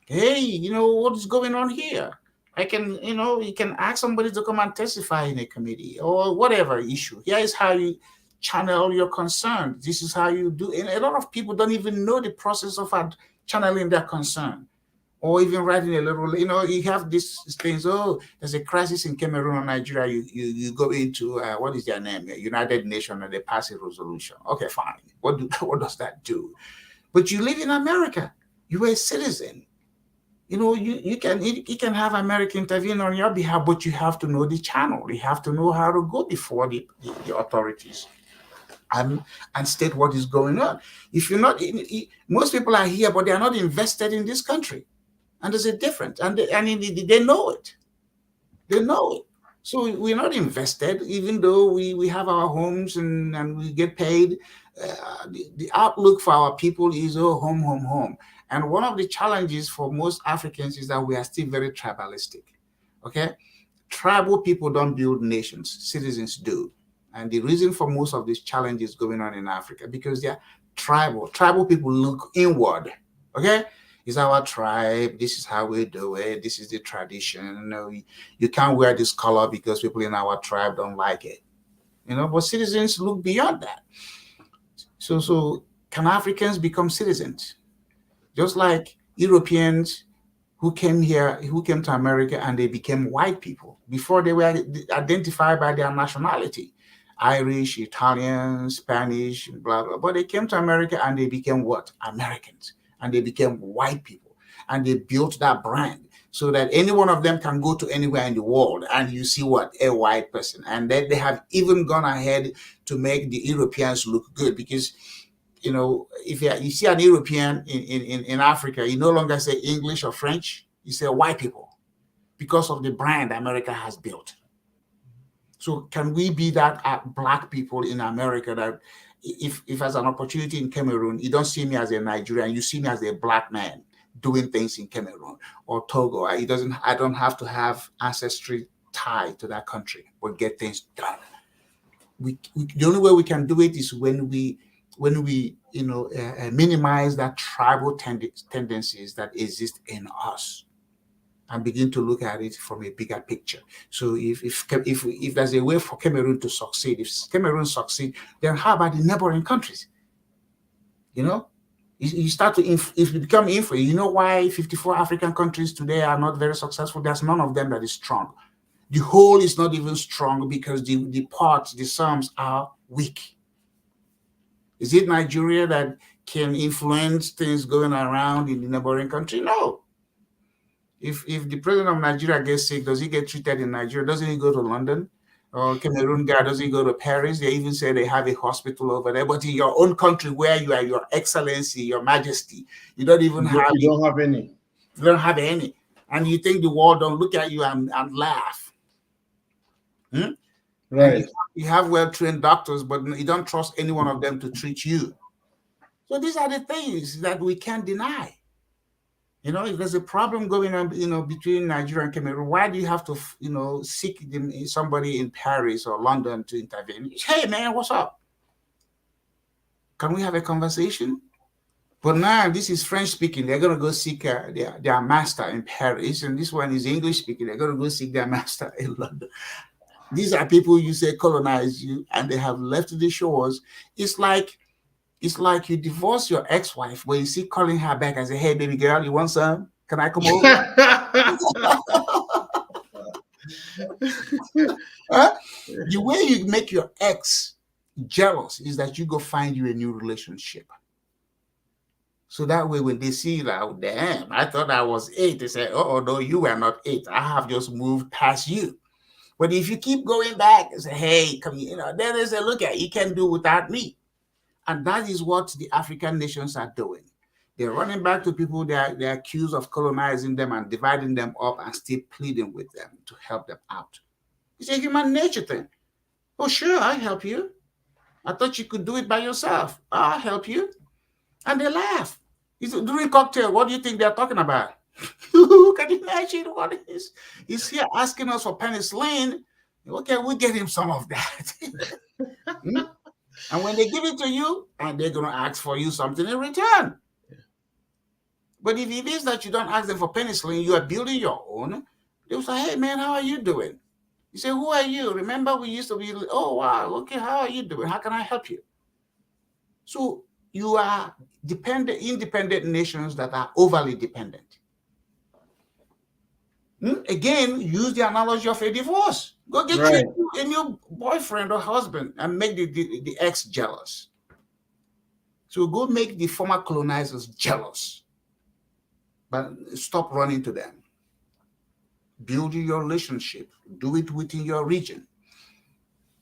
Hey, what is going on here? I can, you can ask somebody to come and testify in a committee or whatever issue. Here is how you channel your concern. This is how you do. And a lot of people don't even know the process of channeling their concern, or even writing a little. You have these things. Oh, there's a crisis in Cameroon or Nigeria. You go into what is their name? United Nations, and they pass a resolution. Okay, fine. What does that do? But you live in America. You're a citizen. You can have America intervene on your behalf, but you have to know the channel. You have to know how to go before the authorities and state what is going on. If you're not, most people are here, but they are not invested in this country. And there's a difference. And they know it. They know it. So we're not invested, even though we have our homes and we get paid. The outlook for our people is home. And one of the challenges for most Africans is that we are still very tribalistic. Okay? Tribal people don't build nations. Citizens do. And the reason for most of these challenges going on in Africa, because they're tribal. Tribal people look inward. Okay? It's our tribe. This is how we do it. This is the tradition. No, you can't wear this color because people in our tribe don't like it. But citizens look beyond that. So can Africans become citizens? Just like Europeans who came to America and they became white people before they were identified by their nationality. Irish, Italian, Spanish, blah, blah. But they came to America and they became what? Americans. And they became white people. And they built that brand so that any one of them can go to anywhere in the world and you see what? A white person. And then they have even gone ahead to make the Europeans look good because, if you see an European in Africa, you no longer say English or French, you say white people because of the brand America has built. So can we be that black people in America that if as an opportunity in Cameroon, you don't see me as a Nigerian, you see me as a black man doing things in Cameroon or Togo. I don't have to have ancestry tied to that country but get things done. The only way we can do it is when we minimize that tribal tendencies that exist in us and begin to look at it from a bigger picture. So if there's a way for Cameroon to succeed, if Cameroon succeed, then how about the neighboring countries? You start to if you become influential. You know why 54 African countries today are not very successful? There's none of them that is strong. The whole is not even strong because the parts, the sums are weak. Is it Nigeria that can influence things going around in the neighboring country? No. If the president of Nigeria gets sick, does he get treated in Nigeria? Doesn't he go to London? Or Cameroon guy, doesn't he go to Paris? They even say they have a hospital over there. But in your own country where you are your excellency, your majesty, you don't even have You don't have any. You don't have any. And you think the world don't look at you and laugh. Right. You have well-trained doctors, but you don't trust any one of them to treat you. So these are the things that we can't deny. If there's a problem going on, between Nigeria and Cameroon, why do you have to, seek somebody in Paris or London to intervene? Hey, man, what's up? Can we have a conversation? But now this is French speaking. They're going to go seek their master in Paris. And this one is English speaking. They're going to go seek their master in London. These are people you say colonize you and they have left the shores. It's like you divorce your ex-wife when you see calling her back and say, hey, baby girl, you want some? Can I come over? The way you make your ex jealous is that you go find you a new relationship. So that way, when they see that, oh, damn, I thought I was 8, they say, oh, no, you were not 8. I have just moved past you. But if you keep going back and say, hey, come here, then they say, look at you can't do without me. And that is what the African nations are doing. They're running back to people they're accused of colonizing them and dividing them up and still pleading with them to help them out. It's a human nature thing. Oh, sure, I'll help you. I thought you could do it by yourself. I'll help you. And they laugh. During cocktail, what do you think they're talking about? Can you imagine what it is? He's here asking us for penicillin. Okay, we'll get him some of that. And when they give it to you, and they're going to ask for you something in return. But if it is that you don't ask them for penicillin, you are building your own, they'll say, hey, man, how are you doing? You say, who are you? Remember, we used to be, oh, wow, okay, how are you doing? How can I help you? So you are independent nations that are overly dependent. Again, use the analogy of a divorce. Go get a new boyfriend or husband and make the ex jealous. So go make the former colonizers jealous. But stop running to them. Build your relationship. Do it within your region.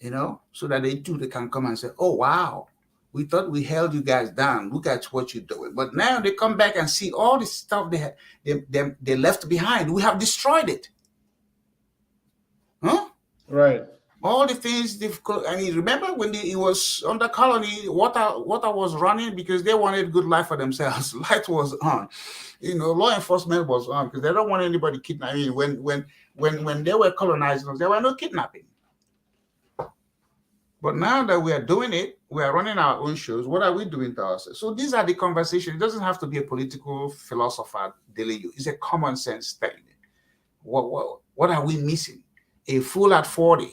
So that they can come and say, oh, wow, we thought we held you guys down. Look at what you're doing. But now they come back and see all the stuff they left behind. We have destroyed it. Huh? Right. All the things remember when it was under colony, water was running because they wanted good life for themselves. Light was on. Law enforcement was on because they don't want anybody kidnapping. When they were colonizers, there were no kidnapping. But now that we are doing it, we are running our own shows. What are we doing to ourselves? So these are the conversations. It doesn't have to be a political philosopher telling you. It's a common sense thing. What are we missing? A fool at 40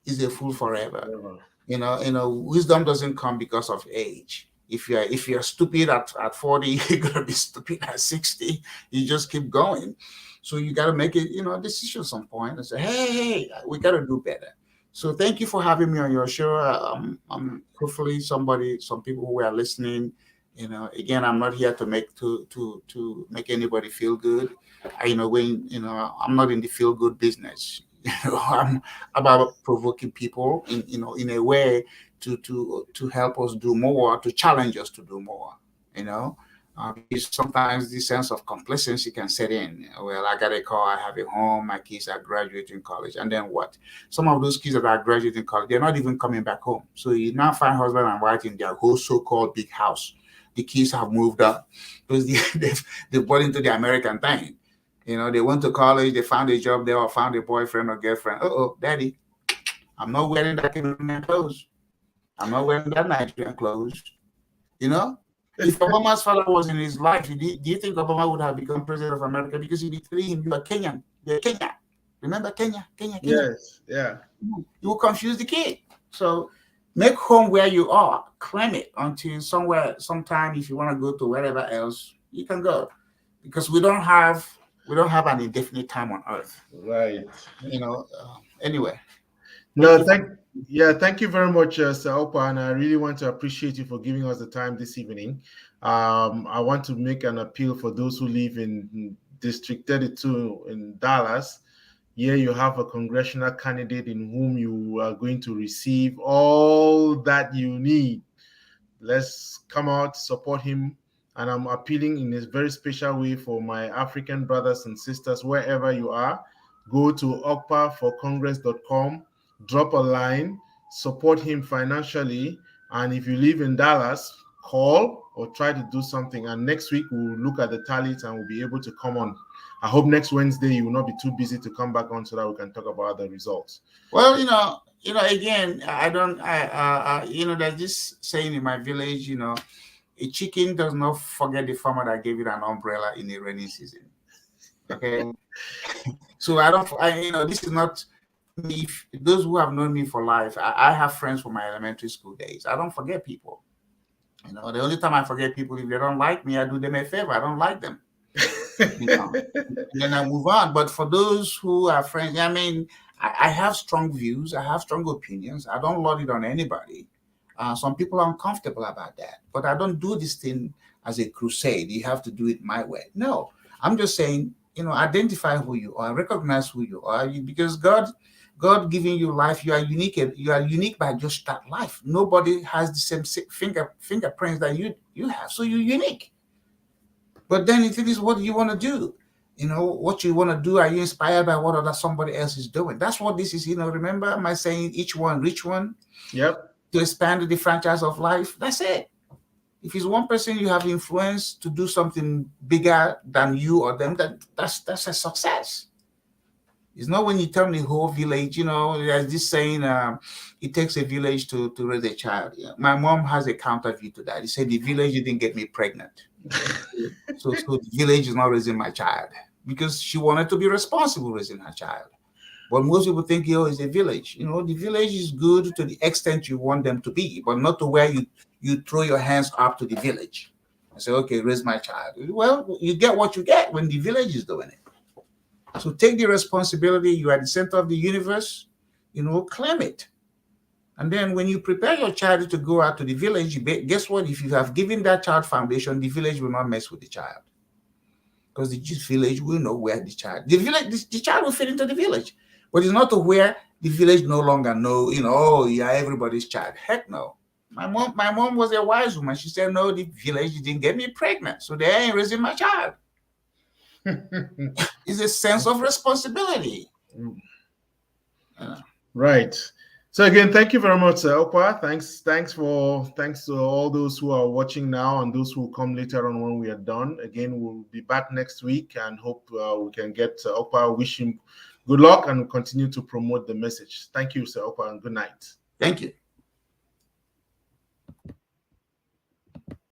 is a fool forever. Wisdom doesn't come because of age. If you're stupid at 40, you're gonna be stupid at 60. You just keep going. So you gotta make it, a decision at some point and say, hey, we gotta do better. So thank you for having me on your show. Hopefully some people who are listening, again, I'm not here to make anybody feel good. I'm not in the feel good business. I'm about provoking people in a way to help us do more, to challenge us to do more. Because sometimes this sense of complacency can set in. Well, I got a car, I have a home, my kids are graduating college, and then what? Some of those kids that are graduating college, they're not even coming back home. So you now find husband and wife in their whole so-called big house. The kids have moved up because they bought into the American thing. They went to college, they found a job there, or found a boyfriend or girlfriend. Daddy, I'm not wearing that Cameroonian clothes. I'm not wearing that Nigerian clothes. If Obama's father was in his life, do you think Obama would have become president of America? Because he'd be telling him, you are Kenyan. You're Kenya. Remember Kenya? Yes, yeah. You will confuse the kid. So make home where you are. Claim it until sometime, if you want to go to wherever else, you can go. Because we don't have an indefinite time on earth. Right. Anyway. No, thank you very much, Sir Okpa, and I really want to appreciate you for giving us the time this evening. I want to make an appeal for those who live in District 32 in Dallas. Here you have a congressional candidate in whom you are going to receive all that you need. Let's come out, support him. And I'm appealing in a very special way for my African brothers and sisters, wherever you are. Go to okpaforcongress.com, drop a line, support him financially. And if you live in Dallas, call or try to do something. And next week, we'll look at the tallies and we'll be able to come on. I hope next Wednesday you will not be too busy to come back on so that we can talk about the results. Well, again, there's this saying in my village, a chicken does not forget the farmer that gave it an umbrella in the rainy season. Okay. So this is not me. Those who have known me for life, I have friends from my elementary school days. I don't forget people. The only time I forget people, if they don't like me, I do them a favor. I don't like them. And then I move on. But for those who are friends, I have strong views. I have strong opinions. I don't load it on anybody. Some people are uncomfortable about that, but I don't do this thing as a crusade. You have to do it my way. No, I'm just saying, identify who you are, recognize who you are, because God giving you life, you are unique. You are unique by just that life. Nobody has the same fingerprints that you have, so you're unique. But then it is what you want to do. What you want to do. Are you inspired by what somebody else is doing? That's what this is. Remember, am I saying each one reach one? Yep. To expand the franchise of life. That's it. If it's one person you have influence to do something bigger than you or them, that's a success. It's not when you tell the whole village, there's this saying, it takes a village to raise a child. My mom has a counter view to that. He said, the village didn't get me pregnant. so the village is not raising my child because she wanted to be responsible raising her child. But most people think, it's a village. The village is good to the extent you want them to be, but not to where you throw your hands up to the village and say, okay, raise my child. Well, you get what you get when the village is doing it. So take the responsibility. You are the center of the universe, claim it. And then when you prepare your child to go out to the village, guess what? If you have given that child foundation, the village will not mess with the child. Because the village will know where the child will fit into the village. But it's not to where the village no longer know, everybody's child. Heck no. My mom was a wise woman. She said, no, the village didn't get me pregnant, so they ain't raising my child. It's a sense of responsibility. Right. So again, thank you very much, Sir Okpa. Thanks to all those who are watching now and those who will come later on when we are done. Again, we'll be back next week and hope we can get Okpa. Wish him good luck and continue to promote the message. Thank you, Sir Okpa, and good night. Thank you.